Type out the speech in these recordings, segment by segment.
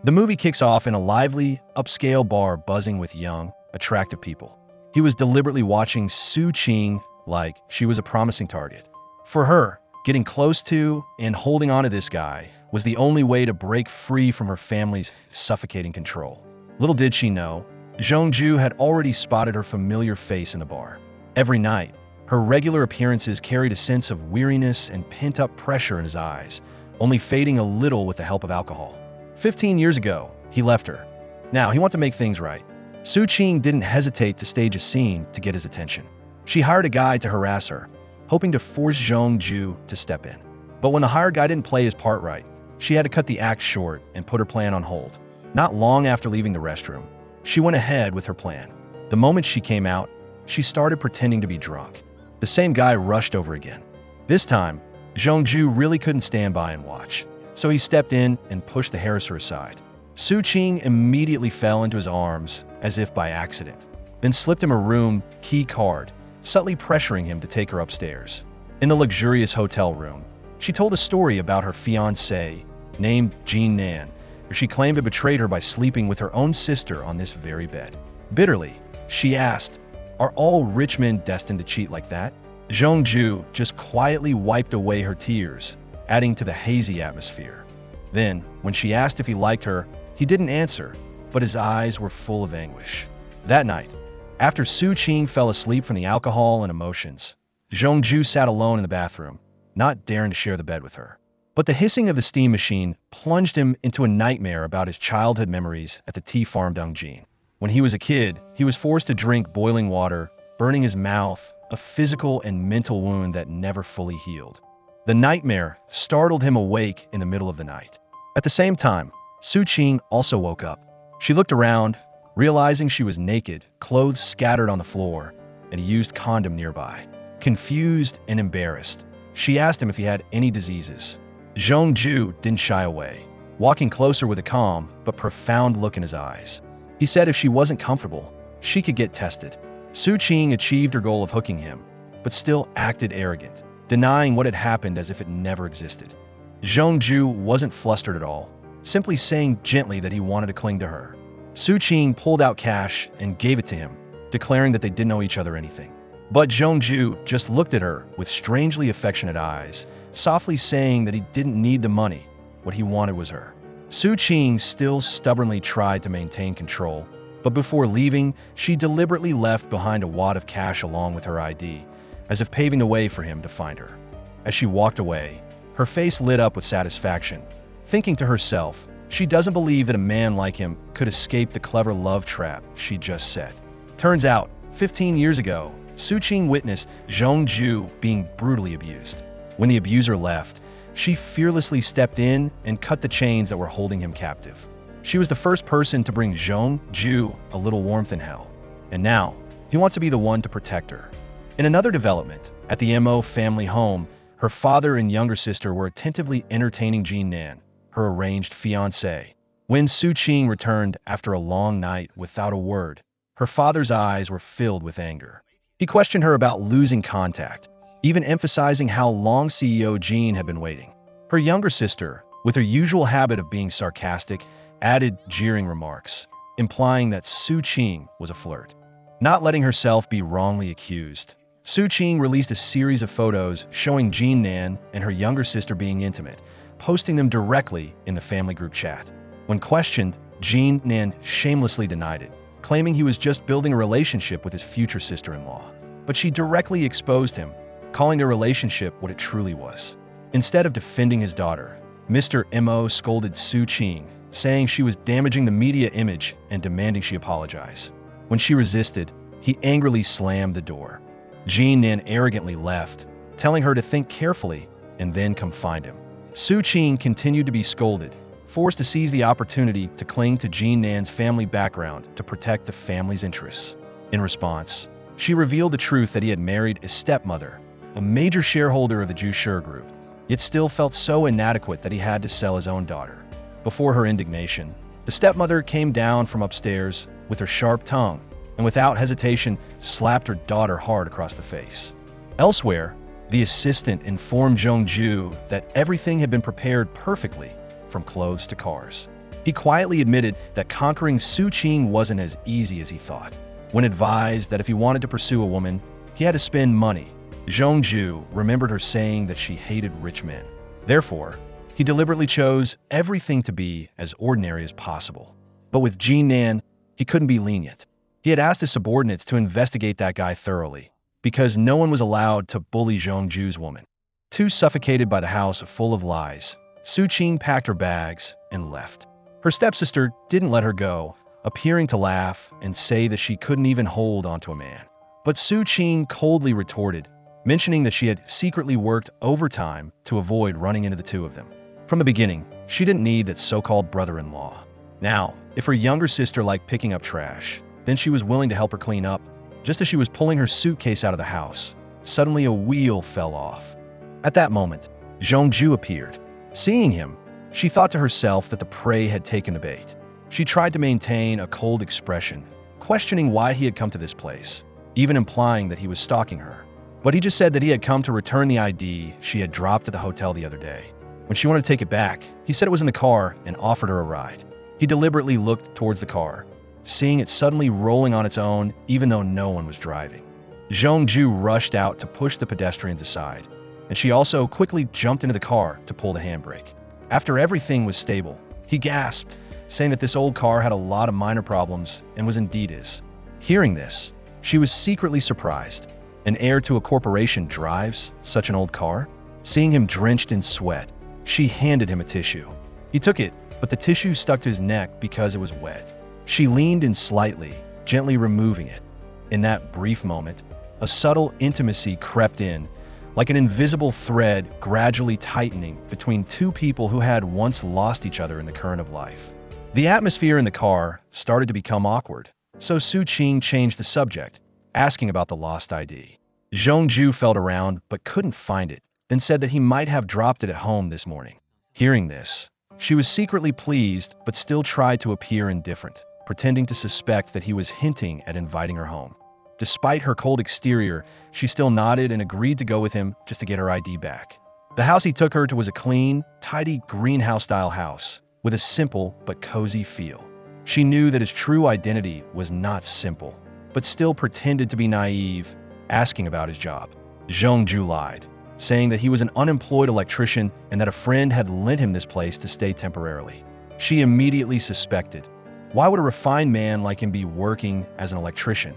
The movie kicks off in a lively, upscale bar buzzing with young, attractive people. He was deliberately watching Su Qing like she was a promising target. For her, getting close to and holding on to this guy was the only way to break free from her family's suffocating control. Little did she know, Zhongju had already spotted her familiar face in the bar. Every night, her regular appearances carried a sense of weariness and pent-up pressure in his eyes, only fading a little with the help of alcohol. 15 years ago, he left her. Now, he wanted to make things right. Su Qing didn't hesitate to stage a scene to get his attention. She hired a guy to harass her, hoping to force Zhongju to step in. But when the hired guy didn't play his part right, she had to cut the act short and put her plan on hold. Not long after leaving the restroom, she went ahead with her plan. The moment she came out, she started pretending to be drunk. The same guy rushed over again. This time, Zhongju really couldn't stand by and watch, so he stepped in and pushed the harasser aside. Su Qing immediately fell into his arms as if by accident, then slipped him a room key card, subtly pressuring him to take her upstairs. In the luxurious hotel room, she told a story about her fiancé, named Jean Nan, where she claimed to betrayed her by sleeping with her own sister on this very bed. Bitterly, she asked, "Are all rich men destined to cheat like that?" Zhongju just quietly wiped away her tears, adding to the hazy atmosphere. Then, when she asked if he liked her, he didn't answer, but his eyes were full of anguish. That night, after Su Qing fell asleep from the alcohol and emotions, Zhongju sat alone in the bathroom, not daring to share the bed with her. But the hissing of the steam machine plunged him into a nightmare about his childhood memories at the tea farm Dongjin. When he was a kid, he was forced to drink boiling water, burning his mouth, a physical and mental wound that never fully healed. The nightmare startled him awake in the middle of the night. At the same time, Su Qing also woke up. She looked around, realizing she was naked, clothes scattered on the floor, and a used condom nearby. Confused and embarrassed, she asked him if he had any diseases. Zhongju didn't shy away, walking closer with a calm but profound look in his eyes. He said if she wasn't comfortable, she could get tested. Su Qing achieved her goal of hooking him, but still acted arrogant, denying what had happened as if it never existed. Zhongju wasn't flustered at all, simply saying gently that he wanted to cling to her. Su Qing pulled out cash and gave it to him, declaring that they didn't owe each other anything. But Zhongju just looked at her with strangely affectionate eyes, softly saying that he didn't need the money. What he wanted was her. Su Qing still stubbornly tried to maintain control, but before leaving, she deliberately left behind a wad of cash along with her ID, as if paving the way for him to find her. As she walked away, her face lit up with satisfaction, thinking to herself, she doesn't believe that a man like him could escape the clever love trap she just set. Turns out, 15 years ago, Su Qing witnessed Zhongju being brutally abused. When the abuser left, she fearlessly stepped in and cut the chains that were holding him captive. She was the first person to bring Zhongju a little warmth in hell, and now he wants to be the one to protect her. In another development, at the Mo family home, her father and younger sister were attentively entertaining Jean Nan, her arranged fiancée. When Su Qing returned after a long night without a word, her father's eyes were filled with anger. He questioned her about losing contact, even emphasizing how long CEO Jean had been waiting. Her younger sister, with her usual habit of being sarcastic, added jeering remarks, implying that Su Qing was a flirt. Not letting herself be wrongly accused, Su Qing released a series of photos showing Jean Nan and her younger sister being intimate, posting them directly in the family group chat. When questioned, Jean Nan shamelessly denied it, claiming he was just building a relationship with his future sister-in-law. But she directly exposed him, calling their relationship what it truly was. Instead of defending his daughter, Mr. Mo scolded Su Qing, saying she was damaging the media image and demanding she apologize. When she resisted, he angrily slammed the door. Jean Nan arrogantly left, telling her to think carefully and then come find him. Su Qing continued to be scolded, forced to seize the opportunity to cling to Jean Nan's family background to protect the family's interests. In response, she revealed the truth that he had married his stepmother, a major shareholder of the Jushur Group, yet still felt so inadequate that he had to sell his own daughter. Before her indignation, the stepmother came down from upstairs with her sharp tongue and without hesitation slapped her daughter hard across the face. Elsewhere, the assistant informed Zhongju that everything had been prepared perfectly, from clothes to cars. He quietly admitted that conquering Su Qing wasn't as easy as he thought. When advised that if he wanted to pursue a woman, he had to spend money, Zhongju remembered her saying that she hated rich men. Therefore, he deliberately chose everything to be as ordinary as possible. But with Jinan, he couldn't be lenient. He had asked his subordinates to investigate that guy thoroughly, because no one was allowed to bully Zhongju's woman. Too suffocated by the house full of lies, Su Qing packed her bags and left. Her stepsister didn't let her go, appearing to laugh and say that she couldn't even hold onto a man. But Su Qing coldly retorted, mentioning that she had secretly worked overtime to avoid running into the two of them. From the beginning, she didn't need that so-called brother-in-law. Now, if her younger sister liked picking up trash, then she was willing to help her clean up. Just as she was pulling her suitcase out of the house, suddenly a wheel fell off. At that moment, Zhongju appeared. Seeing him, she thought to herself that the prey had taken the bait. She tried to maintain a cold expression, questioning why he had come to this place, even implying that he was stalking her. But he just said that he had come to return the ID she had dropped at the hotel the other day. When she wanted to take it back, he said it was in the car and offered her a ride. He deliberately looked towards the car, seeing it suddenly rolling on its own even though no one was driving. Zhongju rushed out to push the pedestrians aside, and she also quickly jumped into the car to pull the handbrake. After everything was stable, he gasped, saying that this old car had a lot of minor problems and was indeed his. Hearing this, she was secretly surprised. An heir to a corporation drives such an old car? Seeing him drenched in sweat, she handed him a tissue. He took it, but the tissue stuck to his neck because it was wet. She leaned in slightly, gently removing it. In that brief moment, a subtle intimacy crept in, like an invisible thread gradually tightening between two people who had once lost each other in the current of life. The atmosphere in the car started to become awkward, so Su Qing changed the subject, asking about the lost ID. Zhongju felt around but couldn't find it, then said that he might have dropped it at home this morning. Hearing this, she was secretly pleased but still tried to appear indifferent, pretending to suspect that he was hinting at inviting her home. Despite her cold exterior, she still nodded and agreed to go with him just to get her ID back. The house he took her to was a clean, tidy greenhouse-style house with a simple but cozy feel. She knew that his true identity was not simple, but still pretended to be naive, asking about his job. Zhongju lied, saying that he was an unemployed electrician and that a friend had lent him this place to stay temporarily. She immediately suspected, why would a refined man like him be working as an electrician?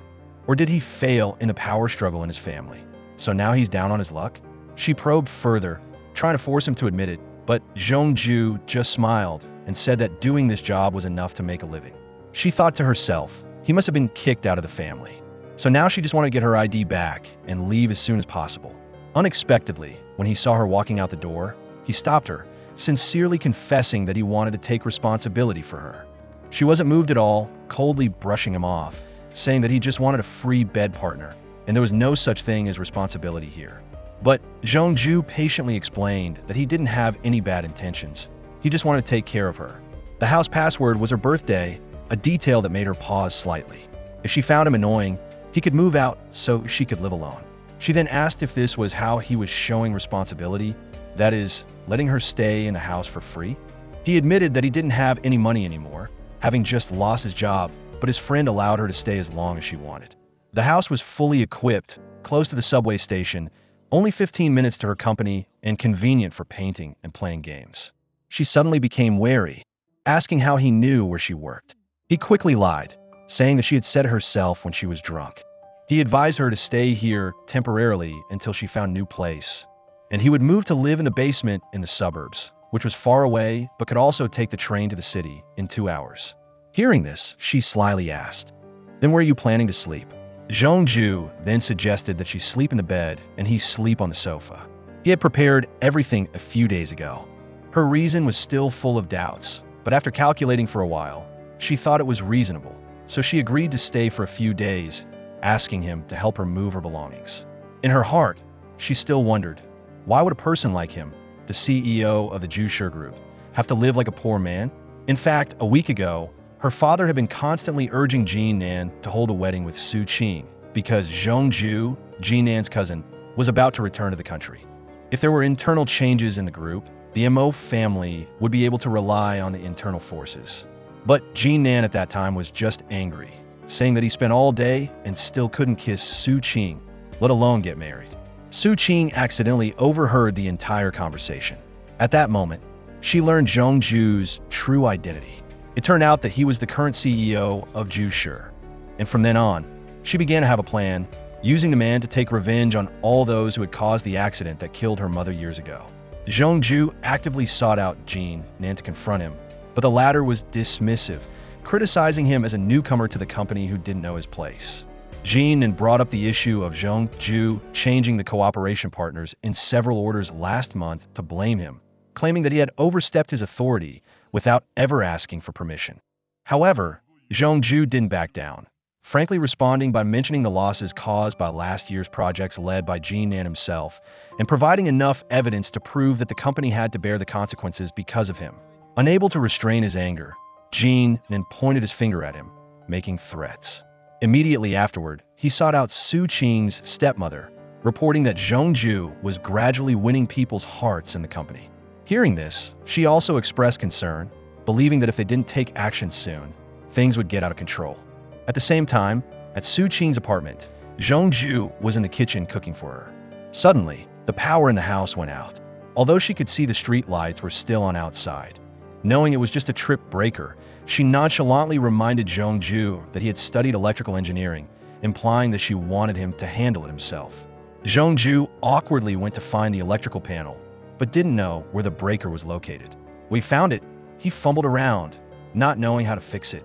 Or did he fail in the power struggle in his family? So now he's down on his luck? She probed further, trying to force him to admit it, but Zhongju just smiled and said that doing this job was enough to make a living. She thought to herself, he must have been kicked out of the family. So now she just wanted to get her ID back and leave as soon as possible. Unexpectedly, when he saw her walking out the door, he stopped her, sincerely confessing that he wanted to take responsibility for her. She wasn't moved at all, coldly brushing him off, saying that he just wanted a free bed partner, and there was no such thing as responsibility here. But Zhongju patiently explained that he didn't have any bad intentions. He just wanted to take care of her. The house password was her birthday, a detail that made her pause slightly. If she found him annoying, he could move out so she could live alone. She then asked if this was how he was showing responsibility, that is, letting her stay in the house for free. He admitted that he didn't have any money anymore, having just lost his job, but his friend allowed her to stay as long as she wanted. The house was fully equipped, close to the subway station, only 15 minutes to her company, and convenient for painting and playing games. She suddenly became wary, asking how he knew where she worked. He quickly lied, saying that she had said it herself when she was drunk. He advised her to stay here temporarily until she found a new place, and he would move to live in the basement in the suburbs, which was far away but could also take the train to the city in 2 hours. Hearing this, she slyly asked, "Then where are you planning to sleep?" Zhongju then suggested that she sleep in the bed and he sleep on the sofa. He had prepared everything a few days ago. Her reason was still full of doubts, but after calculating for a while, she thought it was reasonable, so she agreed to stay for a few days, asking him to help her move her belongings. In her heart, she still wondered, why would a person like him, the CEO of the Jusher Group, have to live like a poor man? In fact, a week ago, her father had been constantly urging Jinan to hold a wedding with Su Qing because Zhongju, Jinan's cousin, was about to return to the country. If there were internal changes in the group, the MO family would be able to rely on the internal forces. But Jean Nan at that time was just angry, saying that he spent all day and still couldn't kiss Su Qing, let alone get married. Su Qing accidentally overheard the entire conversation. At that moment, she learned Zhong Ju's true identity. It turned out that he was the current CEO of Jusure. And from then on, she began to have a plan, using the man to take revenge on all those who had caused the accident that killed her mother years ago. Zhong Ju actively sought out Jean Nan to confront him, but the latter was dismissive, criticizing him as a newcomer to the company who didn't know his place. Jean Nan brought up the issue of Zhong Ju changing the cooperation partners in several orders last month to blame him, claiming that he had overstepped his authority without ever asking for permission. However, Zhong Ju didn't back down, frankly responding by mentioning the losses caused by last year's projects led by Jean Nan himself, and providing enough evidence to prove that the company had to bear the consequences because of him. Unable to restrain his anger, Jean Nan pointed his finger at him, making threats. Immediately afterward, he sought out Su Qing's stepmother, reporting that Zhong Ju was gradually winning people's hearts in the company. Hearing this, she also expressed concern, believing that if they didn't take action soon, things would get out of control. At the same time, at Su Qing's apartment, Zhong Ju was in the kitchen cooking for her. Suddenly, the power in the house went out, although she could see the street lights were still on outside. Knowing it was just a trip breaker, she nonchalantly reminded Zhong Ju that he had studied electrical engineering, implying that she wanted him to handle it himself. Zhong Ju awkwardly went to find the electrical panel, but didn't know where the breaker was located. We found it. He fumbled around, not knowing how to fix it.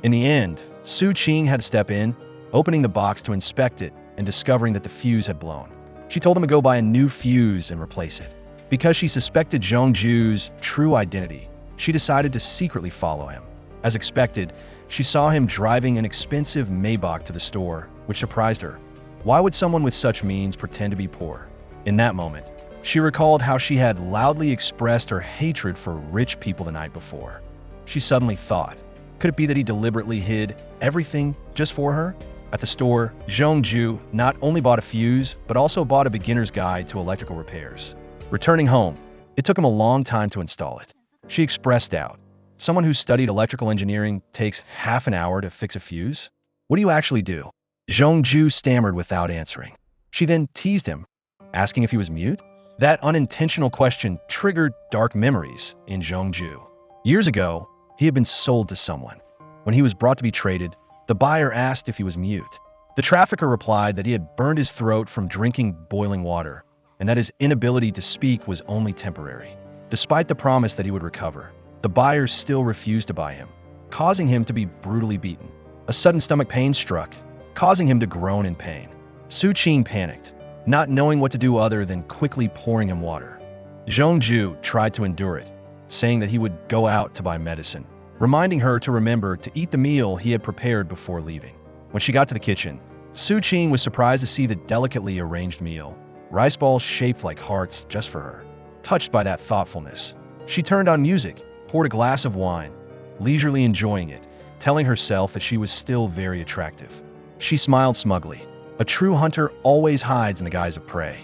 In the end, Su Qing had to step in, opening the box to inspect it and discovering that the fuse had blown. She told him to go buy a new fuse and replace it. Because she suspected Zhong Ju's true identity, she decided to secretly follow him. As expected, she saw him driving an expensive Maybach to the store, which surprised her. Why would someone with such means pretend to be poor? In that moment, she recalled how she had loudly expressed her hatred for rich people the night before. She suddenly thought, could it be that he deliberately hid everything just for her? At the store, Zhong Ju not only bought a fuse, but also bought a beginner's guide to electrical repairs. Returning home, it took him a long time to install it. She expressed doubt. Someone who studied electrical engineering takes half an hour to fix a fuse? What do you actually do? Zhong Ju stammered without answering. She then teased him, asking if he was mute. That unintentional question triggered dark memories in Zhong Ju. Years ago, he had been sold to someone. When he was brought to be traded, the buyer asked if he was mute. The trafficker replied that he had burned his throat from drinking boiling water, and that his inability to speak was only temporary. Despite the promise that he would recover, the buyer still refused to buy him, causing him to be brutally beaten. A sudden stomach pain struck, causing him to groan in pain. Su Qing panicked, not knowing what to do other than quickly pouring him water. Zhong Ju tried to endure it, saying that he would go out to buy medicine, reminding her to remember to eat the meal he had prepared before leaving. When she got to the kitchen, Su Qing was surprised to see the delicately arranged meal, rice balls shaped like hearts just for her. Touched by that thoughtfulness, she turned on music, poured a glass of wine, leisurely enjoying it, telling herself that she was still very attractive. She smiled smugly. A true hunter always hides in the guise of prey,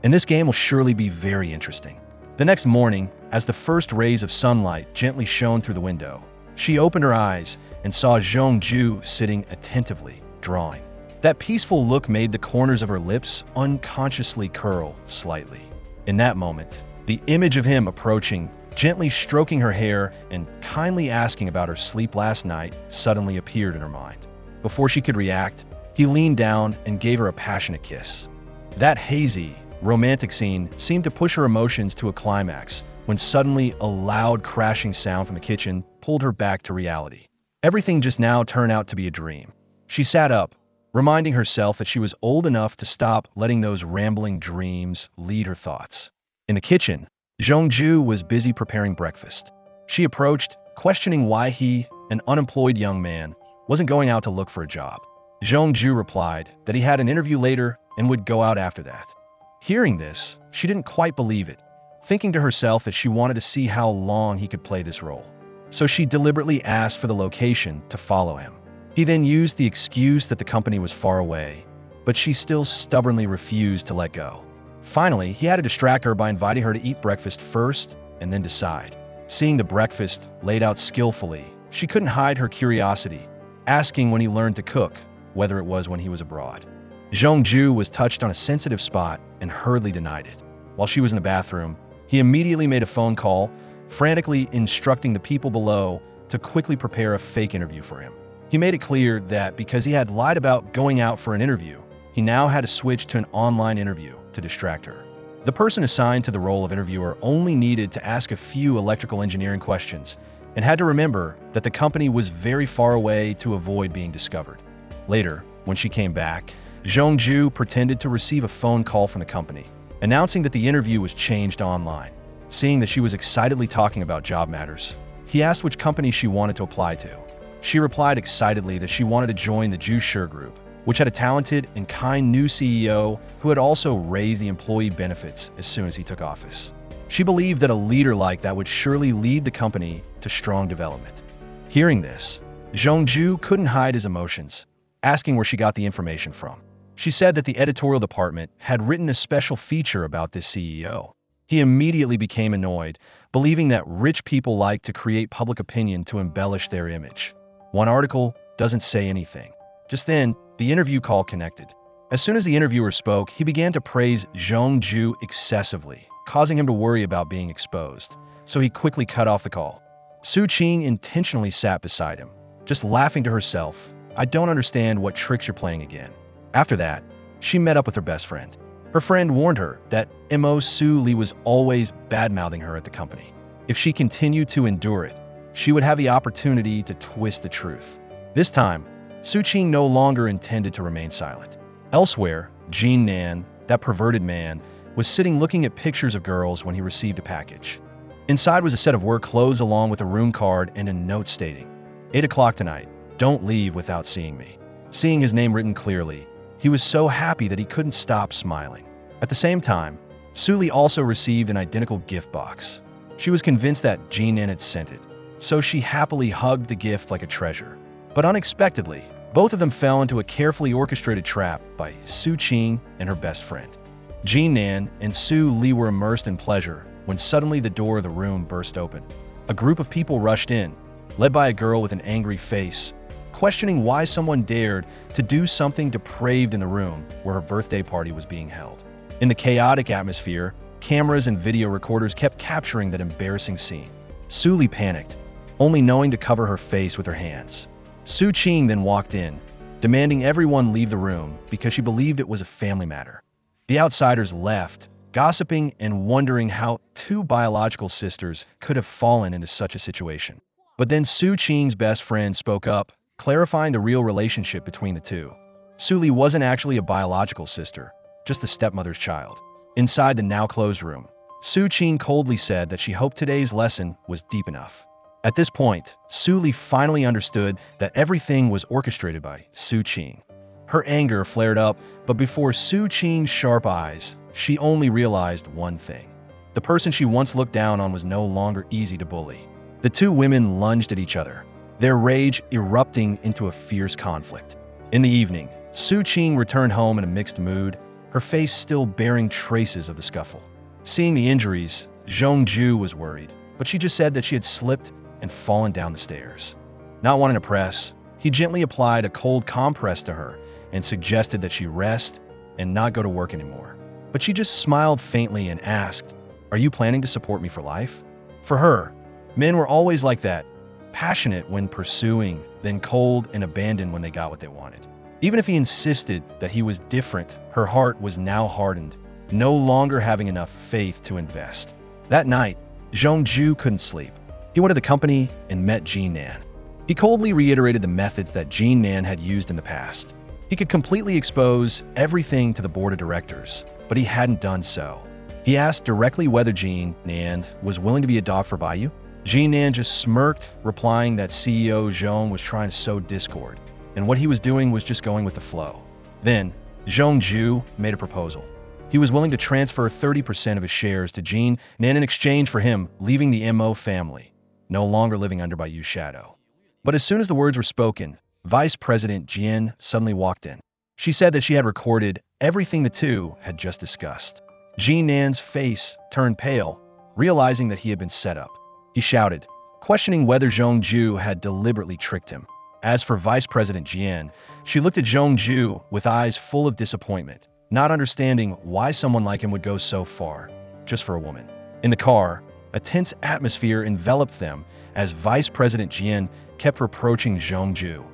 and this game will surely be very interesting. The next morning, as the first rays of sunlight gently shone through the window, she opened her eyes and saw Zhong Ju sitting attentively, drawing. That peaceful look made the corners of her lips unconsciously curl slightly. In that moment, the image of him approaching, gently stroking her hair and kindly asking about her sleep last night suddenly appeared in her mind. Before she could react, he leaned down and gave her a passionate kiss. That hazy, romantic scene seemed to push her emotions to a climax when suddenly a loud crashing sound from the kitchen pulled her back to reality. Everything just now turned out to be a dream. She sat up, reminding herself that she was old enough to stop letting those rambling dreams lead her thoughts. In the kitchen, Zhong Ju was busy preparing breakfast. She approached, questioning why he, an unemployed young man, wasn't going out to look for a job. Zhong Ju replied that he had an interview later and would go out after that. Hearing this, she didn't quite believe it, thinking to herself that she wanted to see how long he could play this role. So she deliberately asked for the location to follow him. He then used the excuse that the company was far away, but she still stubbornly refused to let go. Finally, he had to distract her by inviting her to eat breakfast first and then decide. Seeing the breakfast laid out skillfully, she couldn't hide her curiosity, asking when he learned to cook, whether it was when he was abroad. Zhongju was touched on a sensitive spot and hurriedly denied it. While she was in the bathroom, he immediately made a phone call, frantically instructing the people below to quickly prepare a fake interview for him. He made it clear that because he had lied about going out for an interview, he now had to switch to an online interview to distract her. The person assigned to the role of interviewer only needed to ask a few electrical engineering questions and had to remember that the company was very far away to avoid being discovered. Later, when she came back, Zhongju pretended to receive a phone call from the company, announcing that the interview was changed online. Seeing that she was excitedly talking about job matters, he asked which company she wanted to apply to. She replied excitedly that she wanted to join the Jushur Group, which had a talented and kind new CEO who had also raised the employee benefits as soon as he took office. She believed that a leader like that would surely lead the company to strong development. Hearing this, Zhongju couldn't hide his emotions, asking where she got the information from. She said that the editorial department had written a special feature about this CEO. He immediately became annoyed, believing that rich people like to create public opinion to embellish their image. One article doesn't say anything. Just then, the interview call connected. As soon as the interviewer spoke, he began to praise Zhongju excessively, causing him to worry about being exposed. So he quickly cut off the call. Su Qing intentionally sat beside him, just laughing to herself. I don't understand what tricks you're playing again. After that, she met up with her best friend. Her friend warned her that Mo Su Li was always bad-mouthing her at the company. If she continued to endure it, she would have the opportunity to twist the truth. This time, Su Qing no longer intended to remain silent. Elsewhere, Jean Nan, that perverted man, was sitting looking at pictures of girls when he received a package. Inside was a set of work clothes along with a room card and a note stating, 8 o'clock tonight, don't leave without seeing me. Seeing his name written clearly, he was so happy that he couldn't stop smiling. At the same time, Su Li also received an identical gift box. She was convinced that Jean Nan had sent it, so she happily hugged the gift like a treasure. But unexpectedly, both of them fell into a carefully orchestrated trap by Su Qing and her best friend. Jean Nan and Su Li were immersed in pleasure when suddenly the door of the room burst open. A group of people rushed in, led by a girl with an angry face, questioning why someone dared to do something depraved in the room where her birthday party was being held. In the chaotic atmosphere, cameras and video recorders kept capturing that embarrassing scene. Su Li panicked, only knowing to cover her face with her hands. Su Qing then walked in, demanding everyone leave the room because she believed it was a family matter. The outsiders left, gossiping and wondering how two biological sisters could have fallen into such a situation. But then Su Qing's best friend spoke up, clarifying the real relationship between the two. Su Li wasn't actually a biological sister, just the stepmother's child. Inside the now-closed room, Su Qing coldly said that she hoped today's lesson was deep enough. At this point, Su Li finally understood that everything was orchestrated by Su Qing. Her anger flared up, but before Su Qing's sharp eyes, she only realized one thing. The person she once looked down on was no longer easy to bully. The two women lunged at each other, their rage erupting into a fierce conflict. In the evening, Su Qing returned home in a mixed mood, her face still bearing traces of the scuffle. Seeing the injuries, Zhongju was worried, but she just said that she had slipped and fallen down the stairs. Not wanting to press, he gently applied a cold compress to her and suggested that she rest and not go to work anymore. But she just smiled faintly and asked, "Are you planning to support me for life?" For her, men were always like that, passionate when pursuing, then cold and abandoned when they got what they wanted. Even if he insisted that he was different, her heart was now hardened, no longer having enough faith to invest. That night, Zhongju couldn't sleep. He went to the company and met Jean Nan. He coldly reiterated the methods that Jean Nan had used in the past. He could completely expose everything to the board of directors, but he hadn't done so. He asked directly whether Jean Nan was willing to be a dog for Bayou. Jean Nan just smirked, replying that CEO Zhong was trying to sow discord, and what he was doing was just going with the flow. Then, Zhongju made a proposal. He was willing to transfer 30% of his shares to Jean Nan in exchange for him leaving the Mo family, no longer living under Bayou's shadow. But as soon as the words were spoken, Vice President Jian suddenly walked in. She said that she had recorded everything the two had just discussed. Jean Nan's face turned pale, realizing that he had been set up. He shouted, questioning whether Zhongju had deliberately tricked him. As for Vice President Jian, she looked at Zhongju with eyes full of disappointment, not understanding why someone like him would go so far, just for a woman. In the car, a tense atmosphere enveloped them as Vice President Jian kept reproaching Zhongju.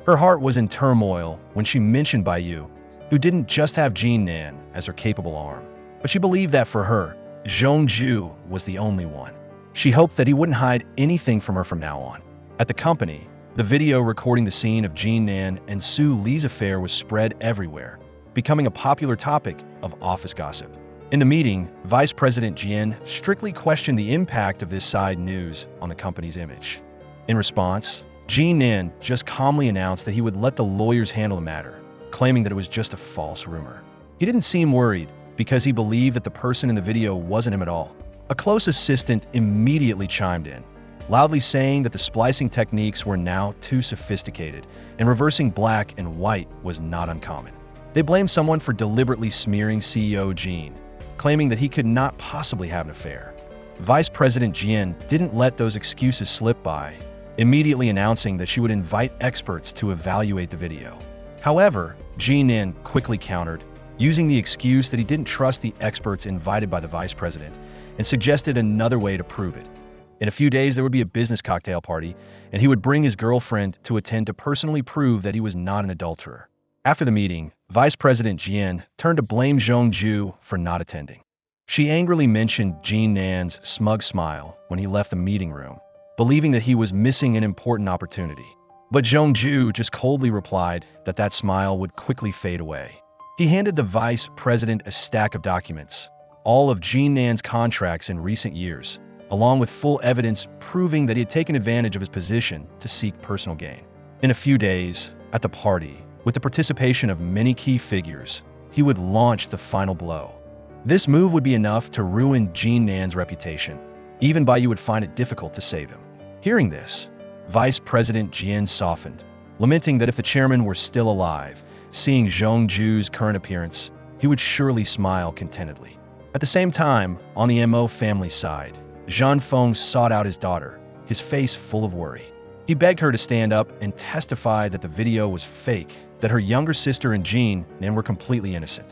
Her heart was in turmoil when she mentioned Baiyu, who didn't just have Jin Nan as her capable arm, but she believed that for her, Zhongju was the only one. She hoped that he wouldn't hide anything from her from now on. At the company, the video recording the scene of Jin Nan and Su Li's affair was spread everywhere, becoming a popular topic of office gossip. In the meeting, Vice President Jian strictly questioned the impact of this side news on the company's image. In response, Jin Nan just calmly announced that he would let the lawyers handle the matter, claiming that it was just a false rumor. He didn't seem worried because he believed that the person in the video wasn't him at all. A close assistant immediately chimed in, loudly saying that the splicing techniques were now too sophisticated and reversing black and white was not uncommon. They blamed someone for deliberately smearing CEO Jin, claiming that he could not possibly have an affair. Vice President Jian didn't let those excuses slip by, immediately announcing that she would invite experts to evaluate the video. However, Jin Nan quickly countered, using the excuse that he didn't trust the experts invited by the vice president, and suggested another way to prove it. In a few days, there would be a business cocktail party, and he would bring his girlfriend to attend to personally prove that he was not an adulterer. After the meeting, Vice President Jian turned to blame Zhongju for not attending. She angrily mentioned Jin Nan's smug smile when he left the meeting room, believing that he was missing an important opportunity. But Zhongju just coldly replied that that smile would quickly fade away. He handed the vice president a stack of documents, all of Jin Nan's contracts in recent years, along with full evidence proving that he had taken advantage of his position to seek personal gain. In a few days, at the party, with the participation of many key figures, he would launch the final blow. This move would be enough to ruin Jin Nan's reputation. Even Baiyu would find it difficult to save him. Hearing this, Vice President Jian softened, lamenting that if the chairman were still alive, seeing Zhongju's current appearance, he would surely smile contentedly. At the same time, on the Mo family side, Zhan Feng sought out his daughter, his face full of worry. He begged her to stand up and testify that the video was fake, that her younger sister and Jin Nan were completely innocent.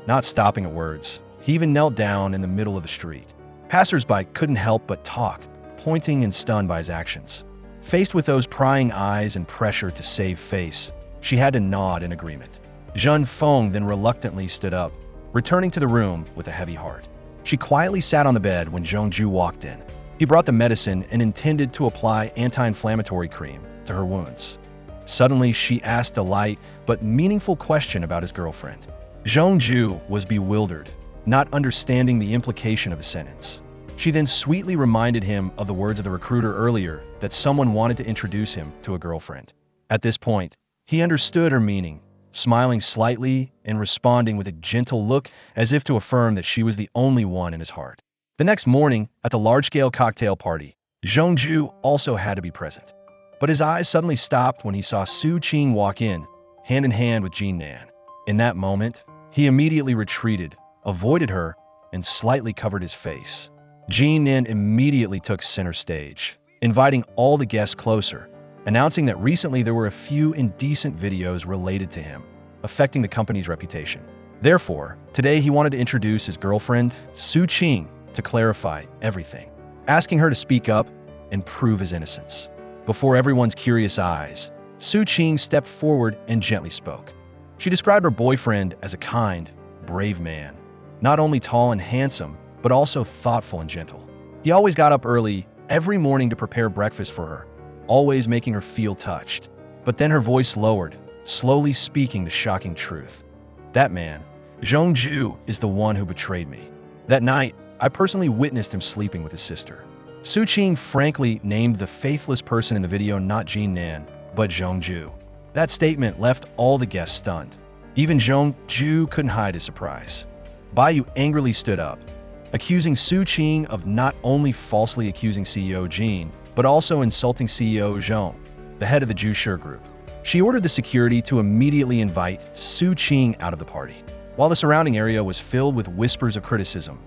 Not stopping at words, he even knelt down in the middle of the street. Passers-by couldn't help but talk, pointing and stunned by his actions. Faced with those prying eyes and pressure to save face, she had to nod in agreement. Zhan Feng then reluctantly stood up, returning to the room with a heavy heart. She quietly sat on the bed when Zhongju walked in. He brought the medicine and intended to apply anti-inflammatory cream to her wounds. Suddenly, she asked a light but meaningful question about his girlfriend. Zhongju was bewildered, not understanding the implication of the sentence. She then sweetly reminded him of the words of the recruiter earlier that someone wanted to introduce him to a girlfriend. At this point, he understood her meaning, smiling slightly and responding with a gentle look as if to affirm that she was the only one in his heart. The next morning, at the large-scale cocktail party, Zhongju also had to be present. But his eyes suddenly stopped when he saw Su Qing walk in hand with Jin Nan. In that moment, he immediately retreated, avoided her, and slightly covered his face. Jin Nan immediately took center stage, inviting all the guests closer, announcing that recently there were a few indecent videos related to him, affecting the company's reputation. Therefore, today he wanted to introduce his girlfriend, Su Qing, to clarify everything, asking her to speak up and prove his innocence. Before everyone's curious eyes, Su Qing stepped forward and gently spoke. She described her boyfriend as a kind, brave man, not only tall and handsome, but also thoughtful and gentle. He always got up early every morning to prepare breakfast for her, always making her feel touched. But then her voice lowered, slowly speaking the shocking truth. That man, Zhongju, is the one who betrayed me. That night, I personally witnessed him sleeping with his sister. Su Qing frankly named the faithless person in the video not Jin Nan, but Zhongju. That statement left all the guests stunned. Even Zhongju couldn't hide his surprise. Baiyu angrily stood up, accusing Su Qing of not only falsely accusing CEO Jin, but also insulting CEO Zhong, the head of the Jushi group. She ordered the security to immediately invite Su Qing out of the party. While the surrounding area was filled with whispers of criticism,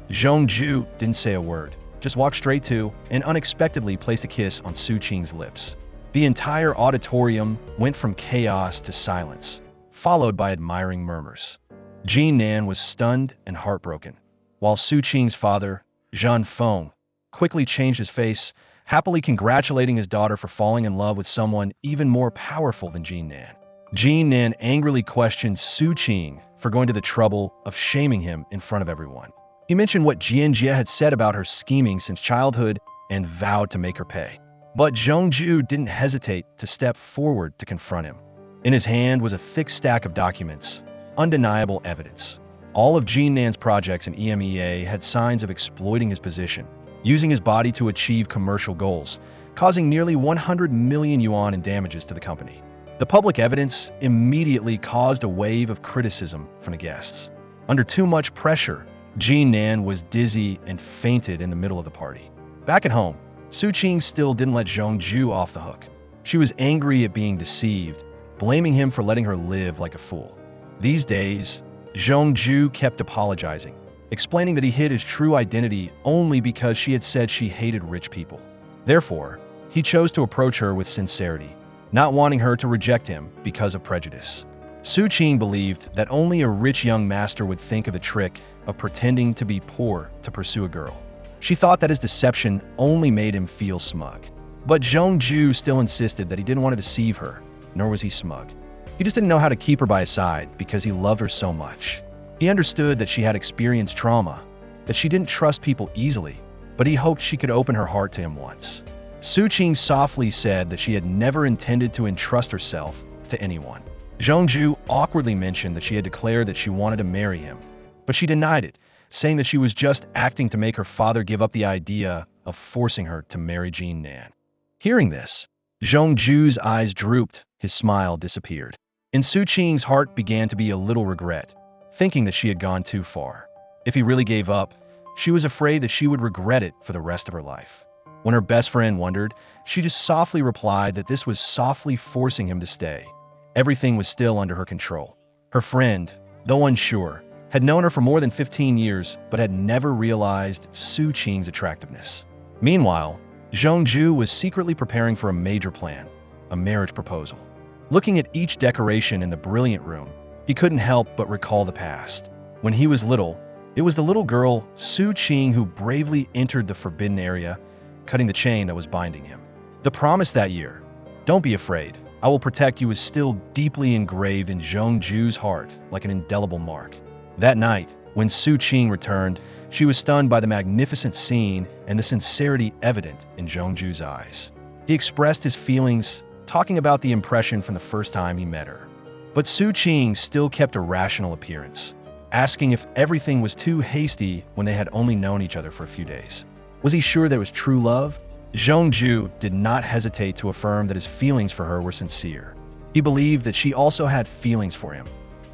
Zhongju didn't say a word. just walked straight to and unexpectedly placed a kiss on Su Qing's lips. The entire auditorium went from chaos to silence, followed by admiring murmurs. Jean Nan was stunned and heartbroken, while Su Qing's father, Zhan Feng, quickly changed his face, happily congratulating his daughter for falling in love with someone even more powerful than Jean Nan. Jean Nan angrily questioned Su Qing for going to the trouble of shaming him in front of everyone. He mentioned what Jianjie had said about her scheming since childhood and vowed to make her pay. But Zhongju didn't hesitate to step forward to confront him. In his hand was a thick stack of documents, undeniable evidence. All of Jean Nan's projects in EMEA had signs of exploiting his position, using his body to achieve commercial goals, causing nearly 100 million yuan in damages to the company. The public evidence immediately caused a wave of criticism from the guests. Under too much pressure, Jean Nan was dizzy and fainted in the middle of the party. Back at home, Su Qing still didn't let Zhongju off the hook. She was angry at being deceived, blaming him for letting her live like a fool. These days, Zhongju kept apologizing, explaining that he hid his true identity only because she had said she hated rich people. Therefore, he chose to approach her with sincerity, not wanting her to reject him because of prejudice. Su Qing believed that only a rich young master would think of the trick of pretending to be poor to pursue a girl. She thought that his deception only made him feel smug. But Zhongju still insisted that he didn't want to deceive her, nor was he smug. He just didn't know how to keep her by his side because he loved her so much. He understood that she had experienced trauma, that she didn't trust people easily, but he hoped she could open her heart to him once. Su Qing softly said that she had never intended to entrust herself to anyone. Zhongju awkwardly mentioned that she had declared that she wanted to marry him, but she denied it, saying that she was just acting to make her father give up the idea of forcing her to marry Jean Nan. Hearing this, Zhongju's eyes drooped, his smile disappeared. In Su Qing's heart began to be a little regret, thinking that she had gone too far. If he really gave up, she was afraid that she would regret it for the rest of her life. When her best friend wondered, she just softly replied that this was softly forcing him to stay. Everything was still under her control. Her friend, though unsure, had known her for more than 15 years, but had never realized Su Qing's attractiveness. Meanwhile, Zhongju was secretly preparing for a major plan, a marriage proposal. Looking at each decoration in the brilliant room, he couldn't help but recall the past. When he was little, it was the little girl, Su Qing, who bravely entered the forbidden area, cutting the chain that was binding him. The promise that year, "Don't be afraid, I will protect you," was still deeply engraved in Zhongju's heart like an indelible mark. That night, when Su Qing returned, she was stunned by the magnificent scene and the sincerity evident in Zhongju's eyes. He expressed his feelings, talking about the impression from the first time he met her. But Su Qing still kept a rational appearance, asking if everything was too hasty when they had only known each other for a few days. Was he sure there was true love? Zhongju did not hesitate to affirm that his feelings for her were sincere. He believed that she also had feelings for him,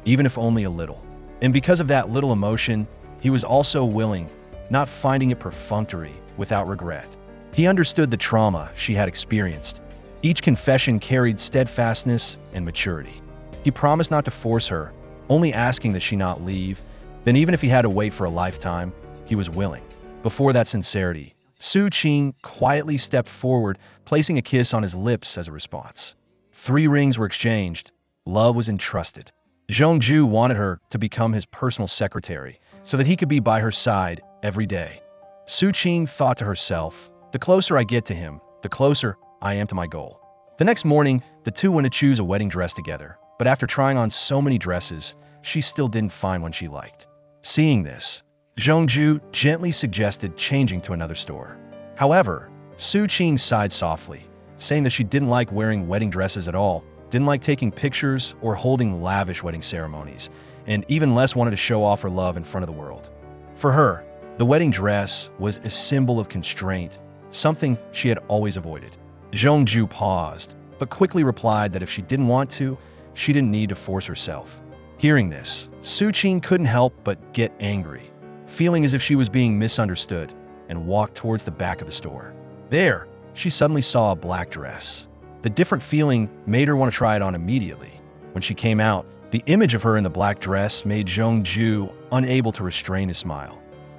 even if only a little. And because of that little emotion, he was also willing, not finding it perfunctory, without regret. He understood the trauma she had experienced. Each confession carried steadfastness and maturity. He promised not to force her, only asking that she not leave. Then even if he had to wait for a lifetime, he was willing. Before that sincerity, Su Qing quietly stepped forward, placing a kiss on his lips as a response. 3 rings were exchanged. Love was entrusted. Zhongju wanted her to become his personal secretary so that he could be by her side every day. Su Qing thought to herself, "The closer I get to him, the closer I am to my goal." The next morning, the two went to choose a wedding dress together, but after trying on so many dresses, she still didn't find one she liked. Seeing this, Zhongju gently suggested changing to another store. However, Su Qing sighed softly, saying that she didn't like wearing wedding dresses at all, didn't like taking pictures or holding lavish wedding ceremonies, and even less wanted to show off her love in front of the world. For her, the wedding dress was a symbol of constraint, something she had always avoided. Zhongju paused, but quickly replied that if she didn't want to, she didn't need to force herself. Hearing this, Su Qing couldn't help but get angry, feeling as if she was being misunderstood, and walked towards the back of the store. There, she suddenly saw a black dress. The different feeling made her want to try it on immediately. When she came out, the image of her in the black dress made Zhongju unable to restrain his smile.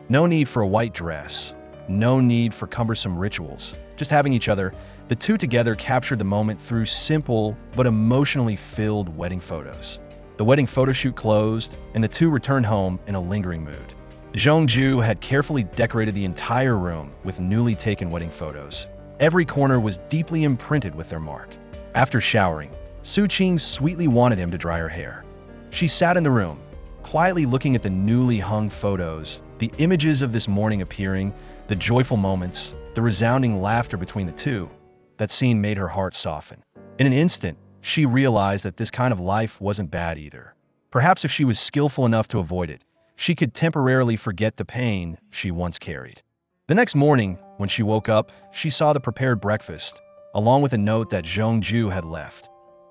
No need for a white dress. No need for cumbersome rituals. Just having each other, the two together captured the moment through simple but emotionally filled wedding photos. The wedding photo shoot closed, and the two returned home in a lingering mood. Zhongju had carefully decorated the entire room with newly taken wedding photos. Every corner was deeply imprinted with their mark. After showering, Su Qing sweetly wanted him to dry her hair. She sat in the room, quietly looking at the newly hung photos, the images of this morning appearing, the joyful moments, the resounding laughter between the two. That scene made her heart soften. In an instant, she realized that this kind of life wasn't bad either. Perhaps if she was skillful enough to avoid it, she could temporarily forget the pain she once carried. The next morning, when she woke up, she saw the prepared breakfast, along with a note that Zhongju had left.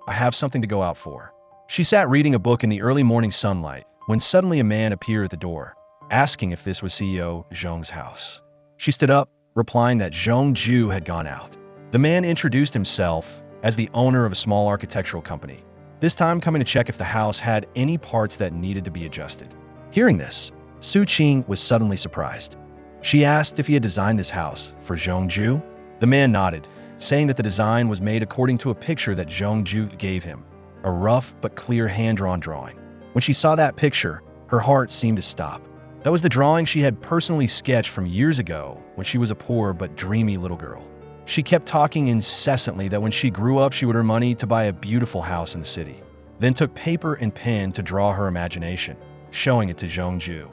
"I have something to go out for." She sat reading a book in the early morning sunlight when suddenly a man appeared at the door, asking if this was CEO Zhong's house. She stood up, replying that Zhongju had gone out. The man introduced himself as the owner of a small architectural company, this time coming to check if the house had any parts that needed to be adjusted. Hearing this, Su Qing was suddenly surprised. She asked if he had designed this house for Zhongju. The man nodded, saying that the design was made according to a picture that Zhongju gave him, a rough but clear hand-drawn drawing. When she saw that picture, her heart seemed to stop. That was the drawing she had personally sketched from years ago when she was a poor but dreamy little girl. She kept talking incessantly that when she grew up she would earn money to buy a beautiful house in the city, then took paper and pen to draw her imagination, showing it to Zhongju.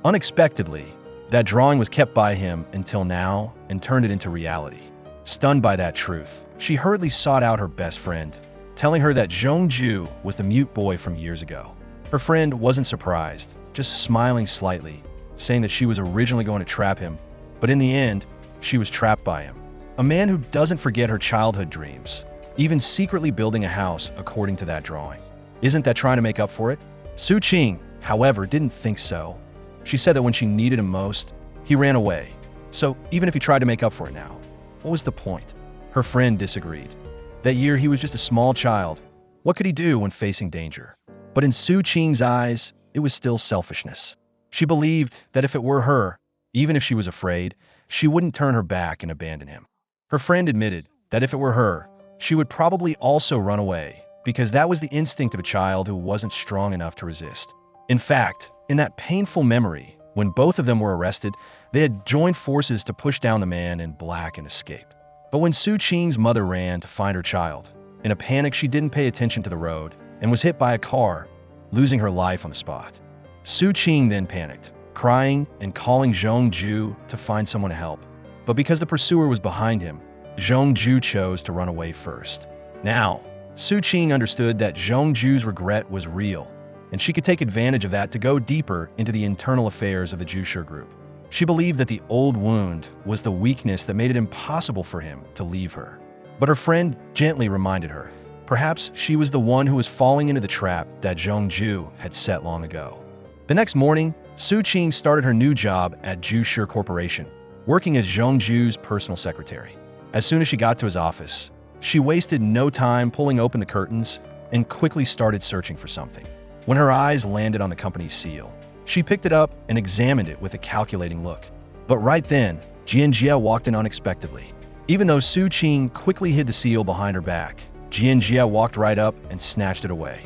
Unexpectedly, that drawing was kept by him until now and turned it into reality. Stunned by that truth, she hurriedly sought out her best friend, telling her that Zhongju was the mute boy from years ago. Her friend wasn't surprised, just smiling slightly, saying that she was originally going to trap him, but in the end, she was trapped by him. A man who doesn't forget her childhood dreams, even secretly building a house according to that drawing. Isn't that trying to make up for it? Su Qing, however, didn't think so. She said that when she needed him most, he ran away. So even if he tried to make up for it now, what was the point? Her friend disagreed. That year he was just a small child. What could he do when facing danger? But in Su Qing's eyes, it was still selfishness. She believed that if it were her, even if she was afraid, she wouldn't turn her back and abandon him. Her friend admitted that if it were her, she would probably also run away, because that was the instinct of a child who wasn't strong enough to resist. In fact, in that painful memory, when both of them were arrested, they had joined forces to push down the man in black and escape. But when Su Qing's mother ran to find her child, in a panic she didn't pay attention to the road and was hit by a car, losing her life on the spot. Su Qing then panicked, crying and calling Zhongju to find someone to help. But because the pursuer was behind him, Zhongju chose to run away first. Now, Su Qing understood that Zhongju's regret was real, and she could take advantage of that to go deeper into the internal affairs of the Jushi group. She believed that the old wound was the weakness that made it impossible for him to leave her. But her friend gently reminded her, perhaps she was the one who was falling into the trap that Zhongju had set long ago. The next morning, Su Qing started her new job at Jushi Corporation, working as Zhongju's personal secretary. As soon as she got to his office, she wasted no time pulling open the curtains and quickly started searching for something. When her eyes landed on the company's seal, she picked it up and examined it with a calculating look. But right then, Jianjia walked in unexpectedly. Even though Su Qing quickly hid the seal behind her back, Jianjia walked right up and snatched it away.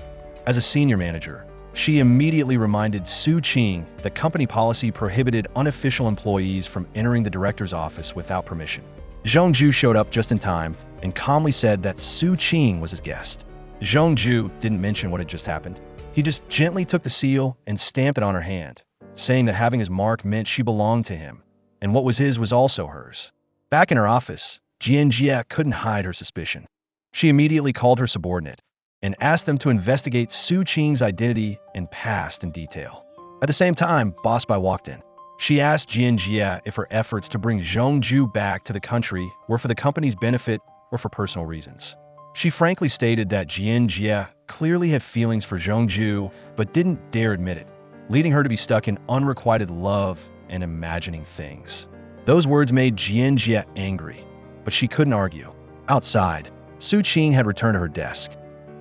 As a senior manager, she immediately reminded Su Qing that company policy prohibited unofficial employees from entering the director's office without permission. Zhongju showed up just in time and calmly said that Su Qing was his guest. Zhongju didn't mention what had just happened. He just gently took the seal and stamped it on her hand, saying that having his mark meant she belonged to him, and what was his was also hers. Back in her office, Jianjia couldn't hide her suspicion. She immediately called her subordinate and asked them to investigate Su Qing's identity and past in detail. At the same time, Boss Bai walked in. She asked Jianjia if her efforts to bring Zhongju back to the country were for the company's benefit or for personal reasons. She frankly stated that Jianjia clearly had feelings for Zhongju but didn't dare admit it, leading her to be stuck in unrequited love and imagining things. Those words made Jianjia angry, but she couldn't argue. Outside, Su Qing had returned to her desk.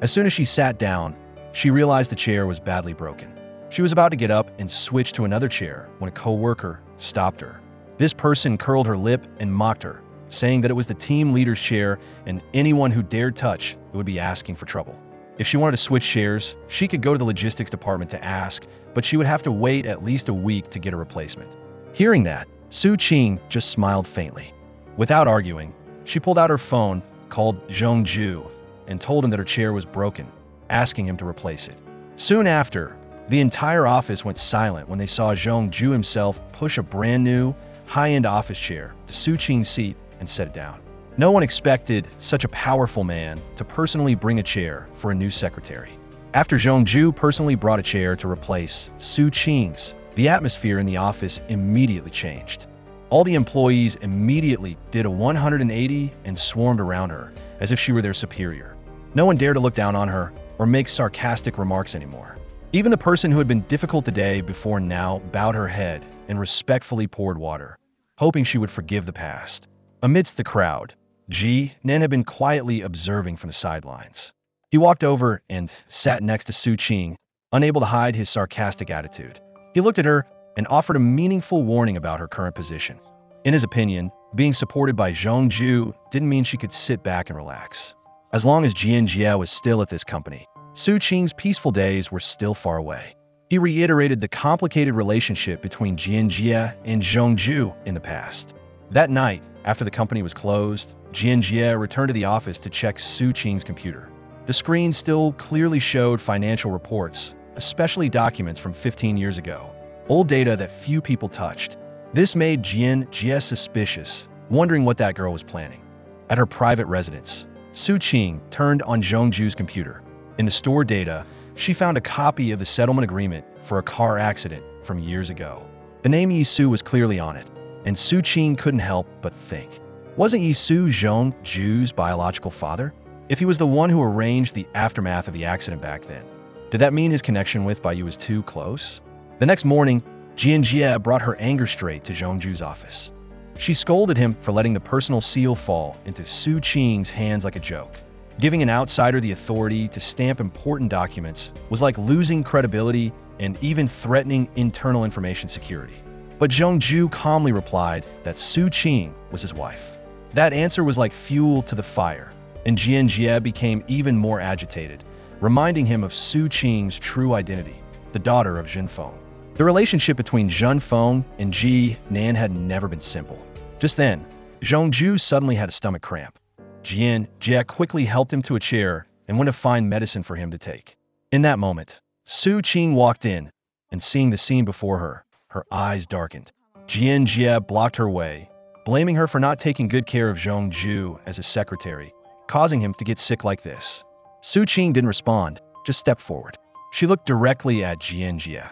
As soon as she sat down, she realized the chair was badly broken. She was about to get up and switch to another chair when a co-worker stopped her. This person curled her lip and mocked her, saying that it was the team leader's chair and anyone who dared touch it would be asking for trouble. If she wanted to switch chairs, she could go to the logistics department to ask, but she would have to wait at least a week to get a replacement. Hearing that, Su Qing just smiled faintly. Without arguing, she pulled out her phone, called Zhong Ju, and told him that her chair was broken, asking him to replace it. Soon after, the entire office went silent when they saw Zhong Ju himself push a brand new, high-end office chair to Su Qing's seat and set it down. No one expected such a powerful man to personally bring a chair for a new secretary. After Zhong Ju personally brought a chair to replace Su Qing's, the atmosphere in the office immediately changed. All the employees immediately did a 180 and swarmed around her as if she were their superior. No one dared to look down on her or make sarcastic remarks anymore. Even the person who had been difficult the day before now bowed her head and respectfully poured water, hoping she would forgive the past. Amidst the crowd, Nan had been quietly observing from the sidelines. He walked over and sat next to Su Qing, unable to hide his sarcastic attitude. He looked at her and offered a meaningful warning about her current position. In his opinion, being supported by Zhong Ju didn't mean she could sit back and relax. As long as Jian Jie was still at this company, Su Qing's peaceful days were still far away. He reiterated the complicated relationship between Jian Jie and Zhong Ju in the past. That night, after the company was closed, Jian Jie returned to the office to check Su Qing's computer. The screen still clearly showed financial reports, especially documents from 15 years ago, old data that few people touched. This made Jian Jie suspicious, wondering what that girl was planning. At her private residence, Su Qing turned on Zhong Ju's computer. In the stored data, she found a copy of the settlement agreement for a car accident from years ago. The name Yi Su was clearly on it, and Su Qing couldn't help but think. Wasn't Yi Su Zhong Ju's biological father? If he was the one who arranged the aftermath of the accident back then, did that mean his connection with Baiyu was too close? The next morning, Jian Jie brought her anger straight to Zhong Ju's office. She scolded him for letting the personal seal fall into Su Qing's hands like a joke. Giving an outsider the authority to stamp important documents was like losing credibility and even threatening internal information security. But Zhong Ju calmly replied that Su Qing was his wife. That answer was like fuel to the fire, and Jian Jie became even more agitated, reminding him of Su Qing's true identity, the daughter of Zhen Feng. The relationship between Zhen Feng and Ji Nan had never been simple. Just then, Zhong Ju suddenly had a stomach cramp. Jian Jie quickly helped him to a chair and went to find medicine for him to take. In that moment, Su Qing walked in, and seeing the scene before her, her eyes darkened. Jian Jie blocked her way, blaming her for not taking good care of Zhong Ju as his secretary, causing him to get sick like this. Su Qing didn't respond, just stepped forward. She looked directly at Jian Jie,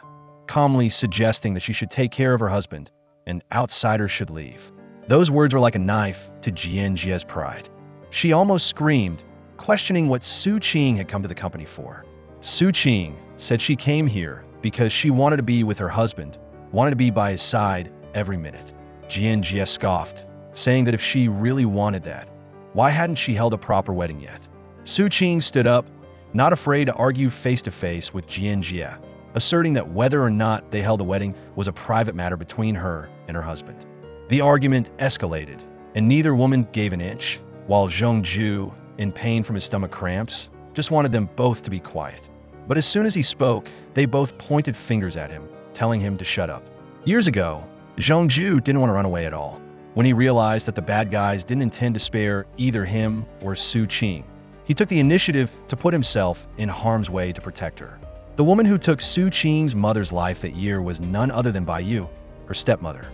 calmly suggesting that she should take care of her husband, and outsiders should leave. Those words were like a knife to Jian Jie's pride. She almost screamed, questioning what Su Qing had come to the company for. Su Qing said she came here because she wanted to be with her husband, wanted to be by his side every minute. Jian Jie scoffed, saying that if she really wanted that, why hadn't she held a proper wedding yet? Su Qing stood up, not afraid to argue face-to-face with Jian Jie, asserting that whether or not they held a wedding was a private matter between her and her husband. The argument escalated, and neither woman gave an inch, while Zhong Ju, in pain from his stomach cramps, just wanted them both to be quiet. But as soon as he spoke, they both pointed fingers at him, telling him to shut up. Years ago, Zhong Ju didn't want to run away at all. When he realized that the bad guys didn't intend to spare either him or Su Qing, he took the initiative to put himself in harm's way to protect her. The woman who took Su Qing's mother's life that year was none other than Baiyu, her stepmother.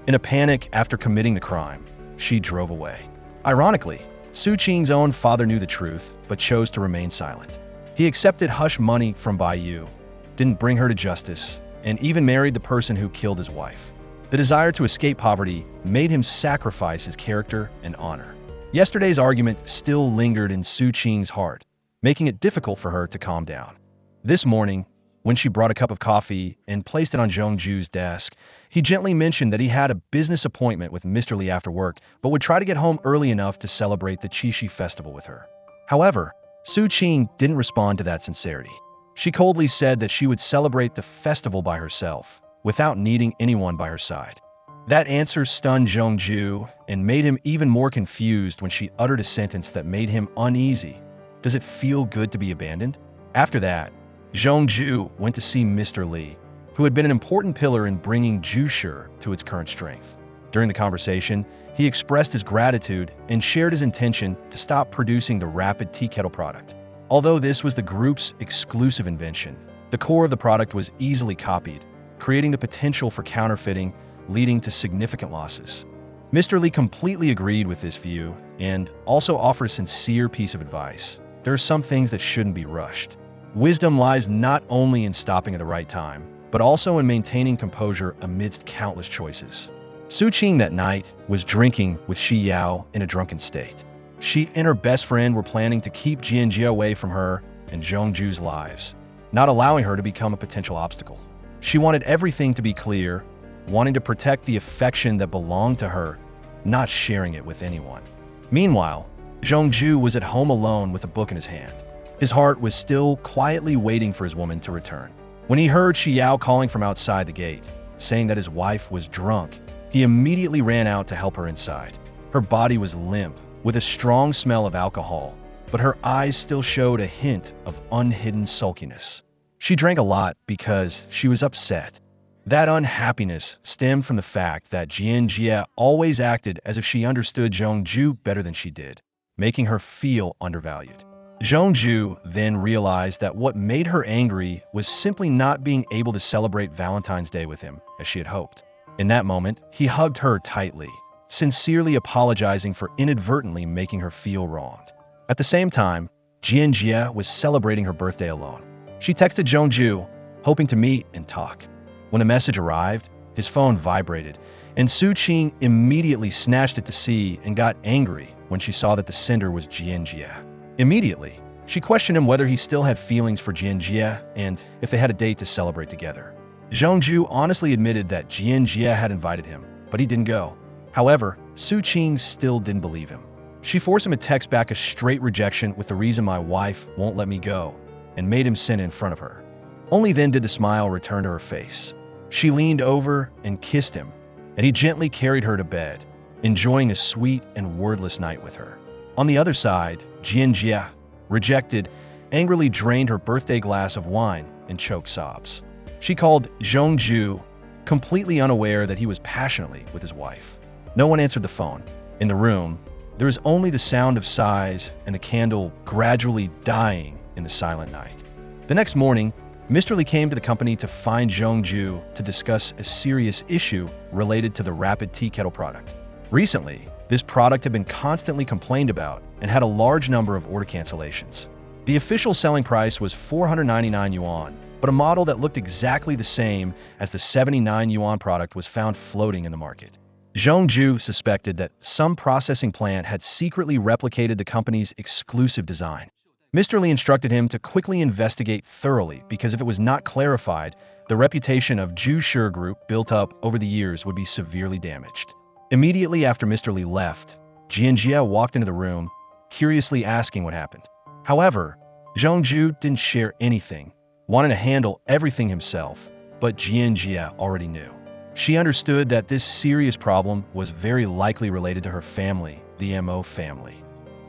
In a panic after committing the crime, she drove away. Ironically, Su Qing's own father knew the truth, but chose to remain silent. He accepted hush money from Baiyu, didn't bring her to justice, and even married the person who killed his wife. The desire to escape poverty made him sacrifice his character and honor. Yesterday's argument still lingered in Su Qing's heart, making it difficult for her to calm down. This morning, when she brought a cup of coffee and placed it on Zhong Ju's desk, he gently mentioned that he had a business appointment with Mr. Li after work, but would try to get home early enough to celebrate the Qixi festival with her. However, Su Qing didn't respond to that sincerity. She coldly said that she would celebrate the festival by herself, without needing anyone by her side. That answer stunned Jung-ju and made him even more confused when she uttered a sentence that made him uneasy. Does it feel good to be abandoned? After that, Jung-ju went to see Mr. Lee, who had been an important pillar in bringing Jusure to its current strength. During the conversation, he expressed his gratitude and shared his intention to stop producing the rapid tea kettle product. Although this was the group's exclusive invention, the core of the product was easily copied, creating the potential for counterfeiting, leading to significant losses. Mr. Lee completely agreed with this view and also offered a sincere piece of advice. There are some things that shouldn't be rushed. Wisdom lies not only in stopping at the right time, but also in maintaining composure amidst countless choices. Su Qing that night was drinking with Shi Yao in a drunken state. She and her best friend were planning to keep Jianjia away from her and Zhongju's lives, not allowing her to become a potential obstacle. She wanted everything to be clear, wanting to protect the affection that belonged to her, not sharing it with anyone. Meanwhile, Zhongju was at home alone with a book in his hand. His heart was still quietly waiting for his woman to return. When he heard Shi Yao calling from outside the gate, saying that his wife was drunk, he immediately ran out to help her inside. Her body was limp, with a strong smell of alcohol, but her eyes still showed a hint of unhidden sulkiness. She drank a lot because she was upset. That unhappiness stemmed from the fact that Jianjia always acted as if she understood Zhongju better than she did, making her feel undervalued. Zhongju then realized that what made her angry was simply not being able to celebrate Valentine's Day with him, as she had hoped. In that moment, he hugged her tightly, sincerely apologizing for inadvertently making her feel wronged. At the same time, Jianjia was celebrating her birthday alone. She texted Zhongju, hoping to meet and talk. When the message arrived, his phone vibrated, and Su Qing immediately snatched it to see and got angry when she saw that the sender was Jianjia. Immediately, she questioned him whether he still had feelings for Jianjia and if they had a date to celebrate together. Zhongju honestly admitted that Jianjia had invited him, but he didn't go. However, Su Qing still didn't believe him. She forced him to text back a straight rejection with the reason my wife won't let me go, and made him send it in front of her. Only then did the smile return to her face. She leaned over and kissed him, and he gently carried her to bed, enjoying a sweet and wordless night with her. On the other side, Jianjia, rejected, angrily drained her birthday glass of wine and choked sobs. She called Zhongju, completely unaware that he was passionately with his wife. No one answered the phone. In the room, there was only the sound of sighs and the candle gradually dying in the silent night. The next morning, Mr. Lee came to the company to find Zhongju to discuss a serious issue related to the rapid tea kettle product. Recently, this product had been constantly complained about and had a large number of order cancellations. The official selling price was 499 yuan, but a model that looked exactly the same as the 79 yuan product was found floating in the market. Zhongju suspected that some processing plant had secretly replicated the company's exclusive design. Mr. Lee instructed him to quickly investigate thoroughly because if it was not clarified, the reputation of Jusure Group built up over the years would be severely damaged. Immediately after Mr. Lee left, Jianjia walked into the room, curiously asking what happened. However, Zhongju didn't share anything, wanting to handle everything himself, but Jianjia already knew. She understood that this serious problem was very likely related to her family, the Mo family.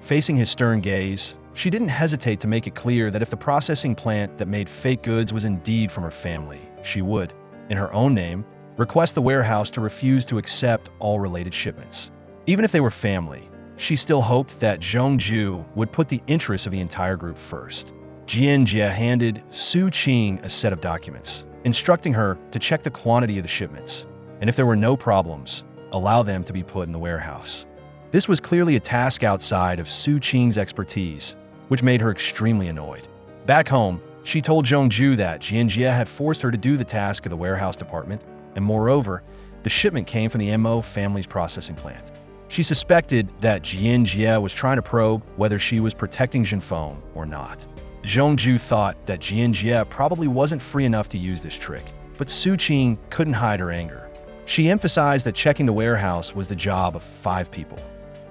Facing his stern gaze, she didn't hesitate to make it clear that if the processing plant that made fake goods was indeed from her family, she would, in her own name, request the warehouse to refuse to accept all related shipments. Even if they were family, she still hoped that Zhongju would put the interests of the entire group first. Jianjia handed Su Qing a set of documents, instructing her to check the quantity of the shipments, and if there were no problems, allow them to be put in the warehouse. This was clearly a task outside of Su Qing's expertise, which made her extremely annoyed. Back home, she told Zhongju that Jianjia had forced her to do the task of the warehouse department, and moreover, the shipment came from the Mo family's processing plant. She suspected that Jianjia was trying to probe whether she was protecting Jinfeng or not. Zhongju thought that Jianjia probably wasn't free enough to use this trick, but Su Qing couldn't hide her anger. She emphasized that checking the warehouse was the job of 5 people.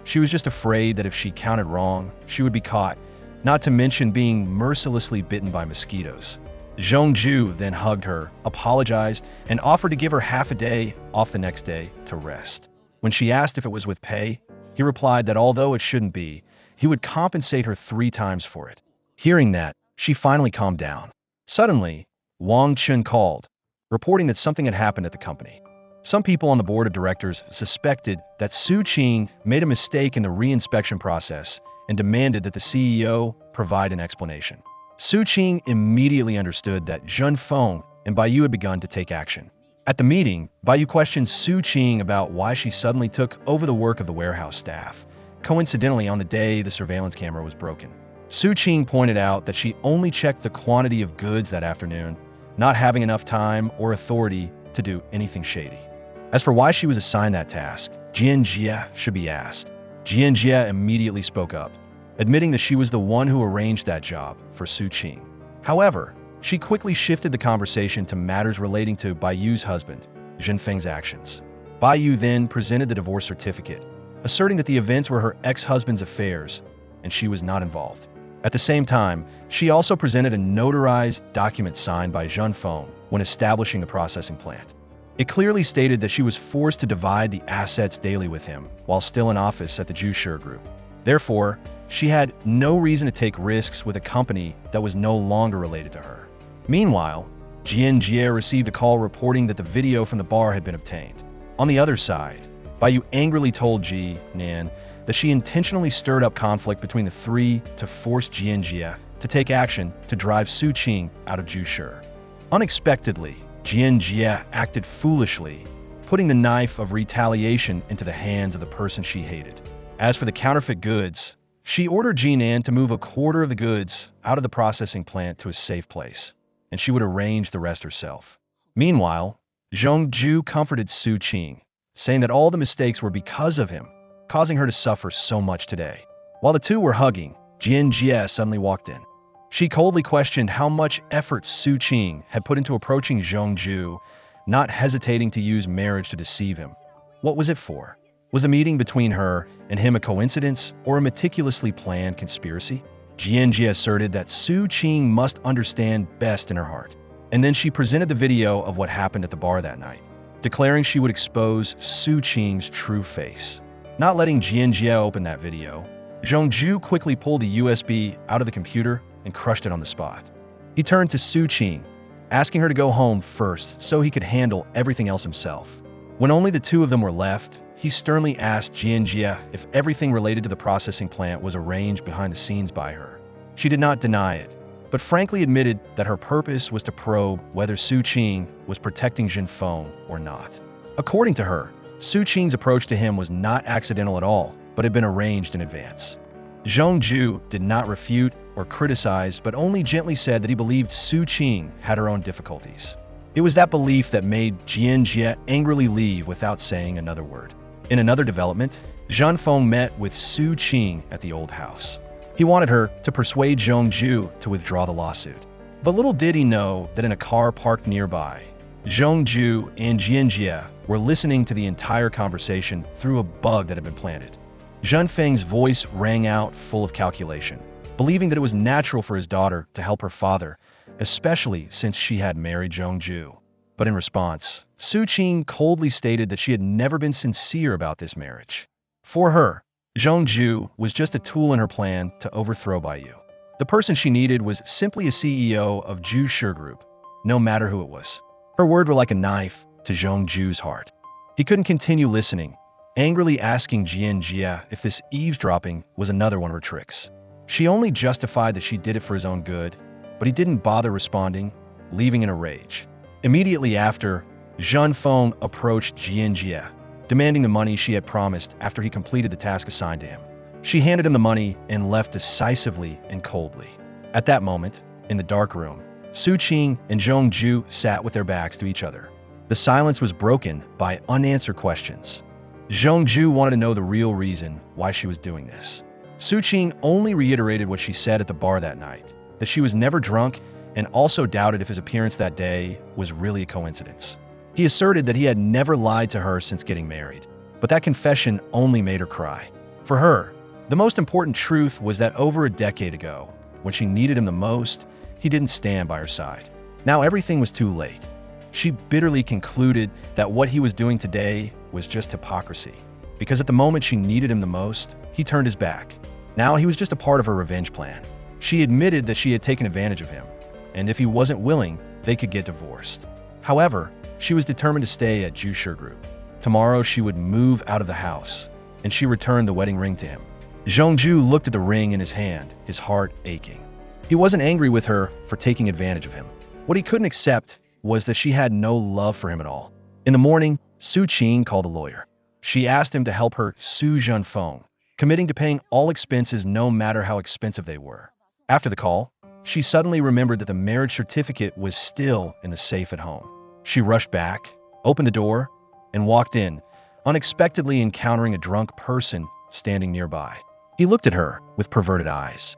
She was just afraid that if she counted wrong, she would be caught, not to mention being mercilessly bitten by mosquitoes. Zhongju then hugged her, apologized, and offered to give her half a day off the next day to rest. When she asked if it was with pay, he replied that although it shouldn't be, he would compensate her 3 times for it. Hearing that, she finally calmed down. Suddenly, Wang Chun called, reporting that something had happened at the company. Some people on the board of directors suspected that Su Qing made a mistake in the re-inspection process and demanded that the CEO provide an explanation. Su Qing immediately understood that Zhen Feng and Baiyu had begun to take action. At the meeting, Baiyu questioned Su Qing about why she suddenly took over the work of the warehouse staff, coincidentally on the day the surveillance camera was broken. Su Qing pointed out that she only checked the quantity of goods that afternoon, not having enough time or authority to do anything shady. As for why she was assigned that task, Jian Jie should be asked. Jian Jie immediately spoke up, admitting that she was the one who arranged that job for Su Qing. However, she quickly shifted the conversation to matters relating to Baiyu's husband, Zhen Feng's actions. Baiyu then presented the divorce certificate, asserting that the events were her ex-husband's affairs and she was not involved. At the same time, she also presented a notarized document signed by Zhen Feng when establishing the processing plant. It clearly stated that she was forced to divide the assets daily with him while still in office at the Jushi Group. Therefore, she had no reason to take risks with a company that was no longer related to her. Meanwhile, Jian Jie received a call reporting that the video from the bar had been obtained. On the other side, Baiyu angrily told Ji Nan that she intentionally stirred up conflict between the three to force Jian Jie to take action to drive Su Qing out of Jushi. Unexpectedly, Jian Jie acted foolishly, putting the knife of retaliation into the hands of the person she hated. As for the counterfeit goods, she ordered Jinan to move a quarter of the goods out of the processing plant to a safe place, and she would arrange the rest herself. Meanwhile, Zhongju comforted Su Qing, saying that all the mistakes were because of him, causing her to suffer so much today. While the two were hugging, Jian Jie suddenly walked in. She coldly questioned how much effort Su Qing had put into approaching Zhongju, not hesitating to use marriage to deceive him. What was it for? Was the meeting between her and him a coincidence or a meticulously planned conspiracy? Jian Jie asserted that Su Qing must understand best in her heart. And then she presented the video of what happened at the bar that night, declaring she would expose Su Qing's true face. Not letting Jian Jie open that video, Zhongju quickly pulled the USB out of the computer and crushed it on the spot. He turned to Su Qing, asking her to go home first so he could handle everything else himself. When only the two of them were left, he sternly asked Jian Jie if everything related to the processing plant was arranged behind the scenes by her. She did not deny it, but frankly admitted that her purpose was to probe whether Su Qing was protecting Zhen Feng or not. According to her, Su Qing's approach to him was not accidental at all, but had been arranged in advance. Zhongju did not refute or criticize, but only gently said that he believed Su Qing had her own difficulties. It was that belief that made Jian Jie angrily leave without saying another word. In another development, Zhen Feng met with Su Qing at the old house. He wanted her to persuade Zhongju to withdraw the lawsuit. But little did he know that in a car parked nearby, Zhongju and Jian Jie were listening to the entire conversation through a bug that had been planted. Zhen Feng's voice rang out full of calculation, believing that it was natural for his daughter to help her father, especially since she had married Zhongju. But in response, Su Qing coldly stated that she had never been sincere about this marriage. For her, Zhongju was just a tool in her plan to overthrow Baiyu. The person she needed was simply a CEO of Jushi Group, no matter who it was. Her words were like a knife to Zhongju's heart. He couldn't continue listening, angrily asking Jian Jie if this eavesdropping was another one of her tricks. She only justified that she did it for his own good, but he didn't bother responding, leaving in a rage. Immediately after, Zhen Feng approached Jian Jie, demanding the money she had promised after he completed the task assigned to him. She handed him the money and left decisively and coldly. At that moment, in the dark room, Su Qing and Zhongju sat with their backs to each other. The silence was broken by unanswered questions. Zhongju wanted to know the real reason why she was doing this. Su Qing only reiterated what she said at the bar that night, that she was never drunk, and also doubted if his appearance that day was really a coincidence. He asserted that he had never lied to her since getting married, but that confession only made her cry. For her, the most important truth was that over a decade ago, when she needed him the most, he didn't stand by her side. Now everything was too late. She bitterly concluded that what he was doing today was just hypocrisy. Because at the moment she needed him the most, he turned his back. Now he was just a part of her revenge plan. She admitted that she had taken advantage of him, and if he wasn't willing, they could get divorced. However, she was determined to stay at Jusher Group. Tomorrow she would move out of the house, and she returned the wedding ring to him. Zhongju looked at the ring in his hand, his heart aching. He wasn't angry with her for taking advantage of him. What he couldn't accept was that she had no love for him at all. In the morning, Su Qing called a lawyer. She asked him to help her sue Zhenfeng, committing to paying all expenses no matter how expensive they were. After the call, she suddenly remembered that the marriage certificate was still in the safe at home. She rushed back, opened the door, and walked in, unexpectedly encountering a drunk person standing nearby. He looked at her with perverted eyes.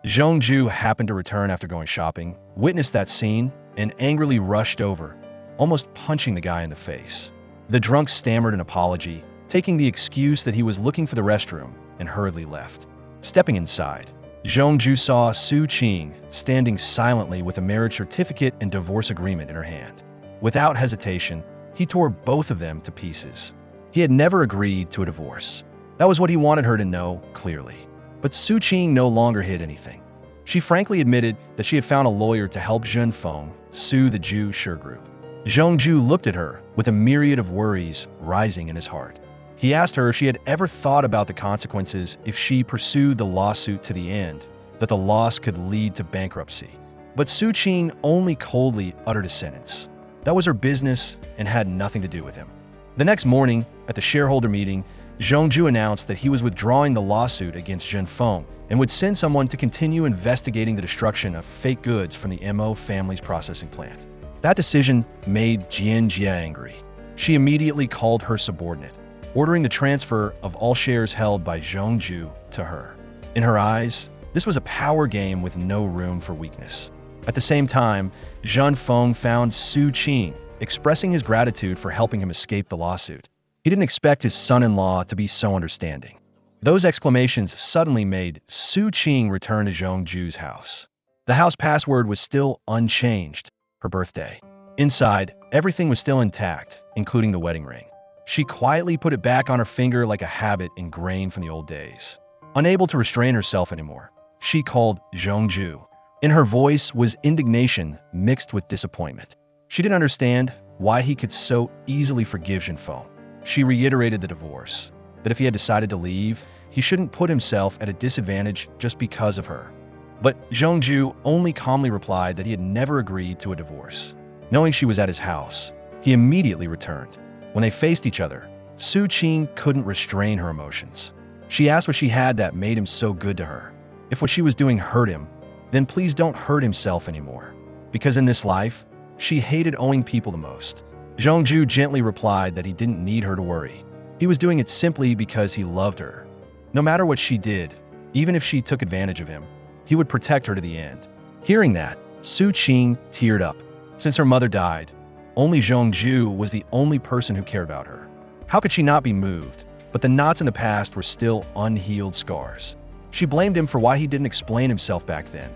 Zhongju happened to return after going shopping, witnessed that scene, and angrily rushed over, almost punching the guy in the face. The drunk stammered an apology, taking the excuse that he was looking for the restroom, and hurriedly left. Stepping inside, Zhongju saw Su Qing standing silently with a marriage certificate and divorce agreement in her hand. Without hesitation, he tore both of them to pieces. He had never agreed to a divorce. That was what he wanted her to know clearly. But Su Qing no longer hid anything. She frankly admitted that she had found a lawyer to help Zhenfeng sue the Jusher Group. Zhongju looked at her with a myriad of worries rising in his heart. He asked her if she had ever thought about the consequences if she pursued the lawsuit to the end, that the loss could lead to bankruptcy. But Su Qing only coldly uttered a sentence. That was her business and had nothing to do with him. The next morning, at the shareholder meeting, Zhongju announced that he was withdrawing the lawsuit against Zhenfeng and would send someone to continue investigating the destruction of fake goods from the Mo family's processing plant. That decision made Jian Jie angry. She immediately called her subordinate, ordering the transfer of all shares held by Zhongju to her. In her eyes, this was a power game with no room for weakness. At the same time, Zhenfeng found Su Qing, expressing his gratitude for helping him escape the lawsuit. He didn't expect his son-in-law to be so understanding. Those exclamations suddenly made Su Qing return to Zhongju's house. The house password was still unchanged, her birthday. Inside, everything was still intact, including the wedding ring. She quietly put it back on her finger like a habit ingrained from the old days. Unable to restrain herself anymore, she called Zhongju. In her voice was indignation mixed with disappointment. She didn't understand why he could so easily forgive Zhenfeng. She reiterated the divorce, that if he had decided to leave, he shouldn't put himself at a disadvantage just because of her. But Zhongju only calmly replied that he had never agreed to a divorce. Knowing she was at his house, he immediately returned. When they faced each other, Su Qing couldn't restrain her emotions. She asked what she had that made him so good to her. If what she was doing hurt him, then please don't hurt himself anymore. Because in this life, she hated owing people the most. Zhongju gently replied that he didn't need her to worry. He was doing it simply because he loved her. No matter what she did, even if she took advantage of him, he would protect her to the end. Hearing that, Su Qing teared up. Since her mother died, only Zhongju was the only person who cared about her. How could she not be moved? But the knots in the past were still unhealed scars. She blamed him for why he didn't explain himself back then,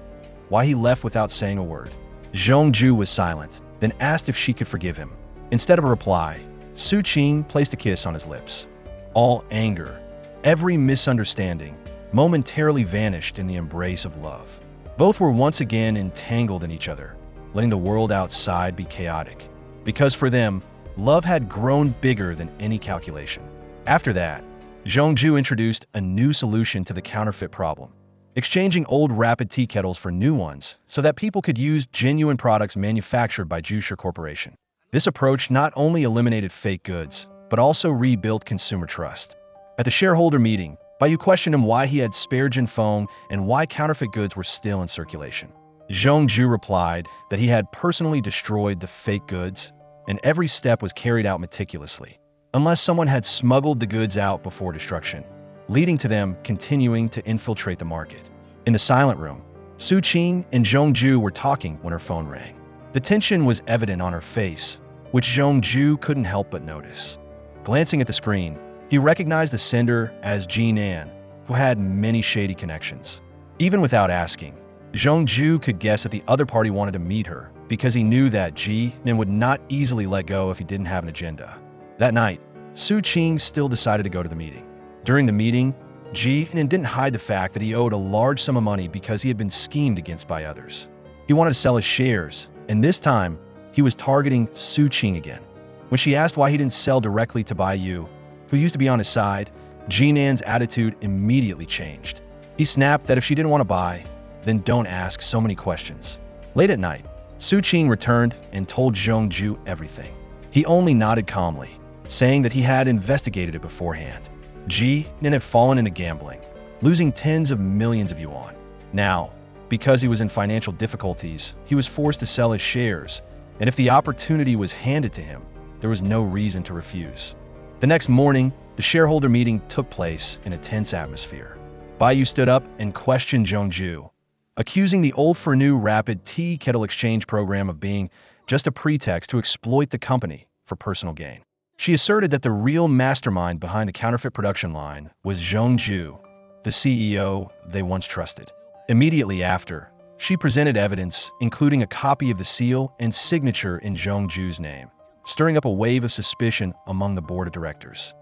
why he left without saying a word. Zhongju was silent, then asked if she could forgive him. Instead of a reply, Su Qing placed a kiss on his lips. All anger, every misunderstanding, momentarily vanished in the embrace of love. Both were once again entangled in each other, letting the world outside be chaotic. Because for them, love had grown bigger than any calculation. After that, Zhongju introduced a new solution to the counterfeit problem, exchanging old rapid tea kettles for new ones so that people could use genuine products manufactured by Jusher Corporation. This approach not only eliminated fake goods, but also rebuilt consumer trust. At the shareholder meeting, Bayu questioned him why he had spared Zhenfeng and why counterfeit goods were still in circulation. Zhongju replied that he had personally destroyed the fake goods, and every step was carried out meticulously, unless someone had smuggled the goods out before destruction, leading to them continuing to infiltrate the market. In the silent room, Su Qing and Zhongju were talking when her phone rang. The tension was evident on her face, which Zhongju couldn't help but notice. Glancing at the screen, he recognized the sender as Jian An, who had many shady connections. Even without asking, Zhongju could guess that the other party wanted to meet her because he knew that Ji Nin would not easily let go if he didn't have an agenda. That night, Su Qing still decided to go to the meeting. During the meeting, Ji Nin didn't hide the fact that he owed a large sum of money because he had been schemed against by others. He wanted to sell his shares, and this time, he was targeting Su Qing again. When she asked why he didn't sell directly to Bai Yu, who used to be on his side, Ji Nin's attitude immediately changed. He snapped that if she didn't want to buy, then don't ask so many questions. Late at night, Su Qing returned and told Zhongju everything. He only nodded calmly, saying that he had investigated it beforehand. Ji Nin had fallen into gambling, losing tens of millions of yuan. Now, because he was in financial difficulties, he was forced to sell his shares, and if the opportunity was handed to him, there was no reason to refuse. The next morning, the shareholder meeting took place in a tense atmosphere. Bai Yu stood up and questioned Zhongju, accusing the old-for-new rapid tea kettle exchange program of being just a pretext to exploit the company for personal gain. She asserted that the real mastermind behind the counterfeit production line was Zhongju, the CEO they once trusted. Immediately after, she presented evidence, including a copy of the seal and signature in Zhongju's name, stirring up a wave of suspicion among the board of directors.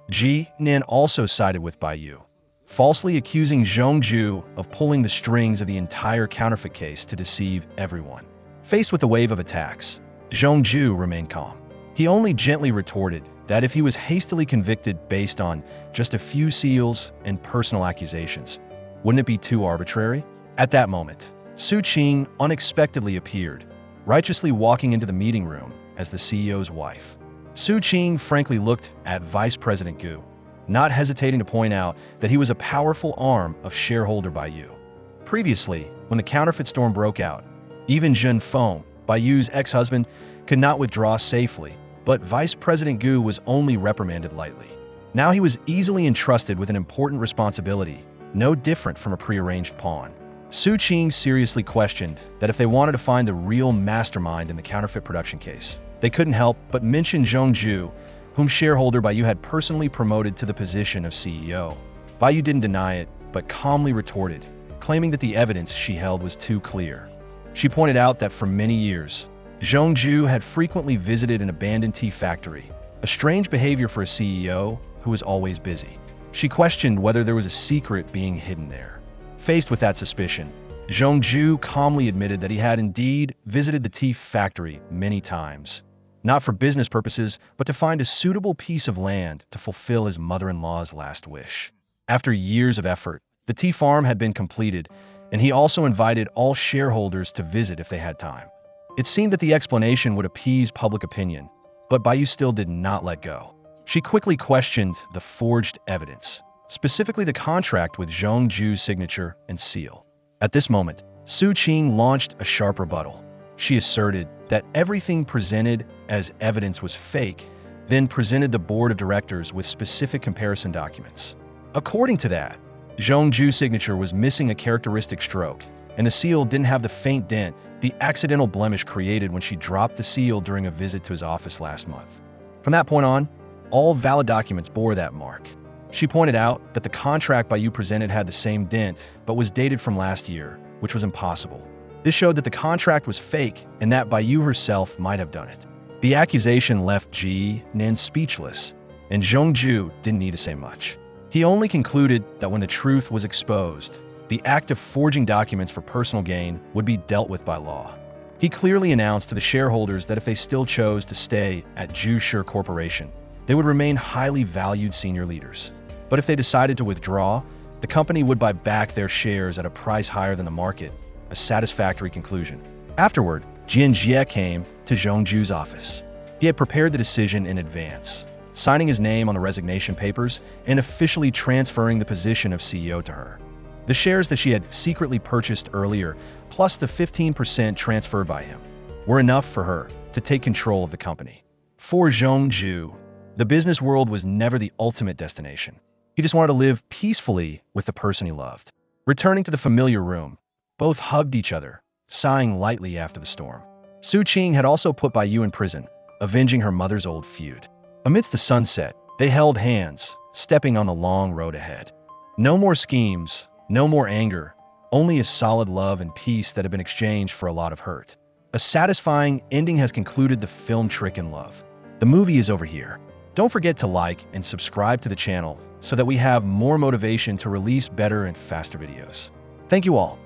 Ji Nin also sided with Bai Yu, falsely accusing Zhongju of pulling the strings of the entire counterfeit case to deceive everyone. Faced with a wave of attacks, Zhongju remained calm. He only gently retorted that if he was hastily convicted based on just a few seals and personal accusations, wouldn't it be too arbitrary? At that moment, Su Qing unexpectedly appeared, righteously walking into the meeting room as the CEO's wife. Su Qing frankly looked at Vice President Gu, not hesitating to point out that he was a powerful arm of shareholder Bai Yu. Previously, when the counterfeit storm broke out, even Zhen Feng, Bai Yu's ex-husband, could not withdraw safely, but Vice President Gu was only reprimanded lightly. Now he was easily entrusted with an important responsibility, no different from a prearranged pawn. Su Qing seriously questioned that if they wanted to find the real mastermind in the counterfeit production case, they couldn't help but mention Zhongju, whom shareholder Bai Yu had personally promoted to the position of CEO. Bai Yu didn't deny it, but calmly retorted, claiming that the evidence she held was too clear. She pointed out that for many years, Zhongju had frequently visited an abandoned tea factory, a strange behavior for a CEO who was always busy. She questioned whether there was a secret being hidden there. Faced with that suspicion, Zhongju calmly admitted that he had indeed visited the tea factory many times, not for business purposes, but to find a suitable piece of land to fulfill his mother-in-law's last wish. After years of effort, the tea farm had been completed, and he also invited all shareholders to visit if they had time. It seemed that the explanation would appease public opinion, but Bai Yu still did not let go. She quickly questioned the forged evidence, specifically the contract with Zhongju's signature and seal. At this moment, Su Qing launched a sharp rebuttal. She asserted that everything presented as evidence was fake, then presented the board of directors with specific comparison documents. According to that, Zhongju's signature was missing a characteristic stroke, and the seal didn't have the faint dent, the accidental blemish created when she dropped the seal during a visit to his office last month. From that point on, all valid documents bore that mark. She pointed out that the contract Bai Yu presented had the same dent, but was dated from last year, which was impossible. This showed that the contract was fake and that Bai Yu herself might have done it. The accusation left Ji Nin speechless, and Zhongju didn't need to say much. He only concluded that when the truth was exposed, the act of forging documents for personal gain would be dealt with by law. He clearly announced to the shareholders that if they still chose to stay at Zhushi Corporation, they would remain highly valued senior leaders. But if they decided to withdraw, the company would buy back their shares at a price higher than the market, a satisfactory conclusion. Afterward, Jian Jie came to Zhongju's office. He had prepared the decision in advance, signing his name on the resignation papers and officially transferring the position of CEO to her. The shares that she had secretly purchased earlier, plus the 15% transferred by him, were enough for her to take control of the company. For Zhongju, the business world was never the ultimate destination. He just wanted to live peacefully with the person he loved. Returning to the familiar room, both hugged each other, sighing lightly after the storm. Su Qing had also put Bai Yu in prison, avenging her mother's old feud. Amidst the sunset, they held hands, stepping on the long road ahead. No more schemes, no more anger, only a solid love and peace that have been exchanged for a lot of hurt. A satisfying ending has concluded the film Trick in Love. The movie is over here. Don't forget to like and subscribe to the channel so that we have more motivation to release better and faster videos. Thank you all.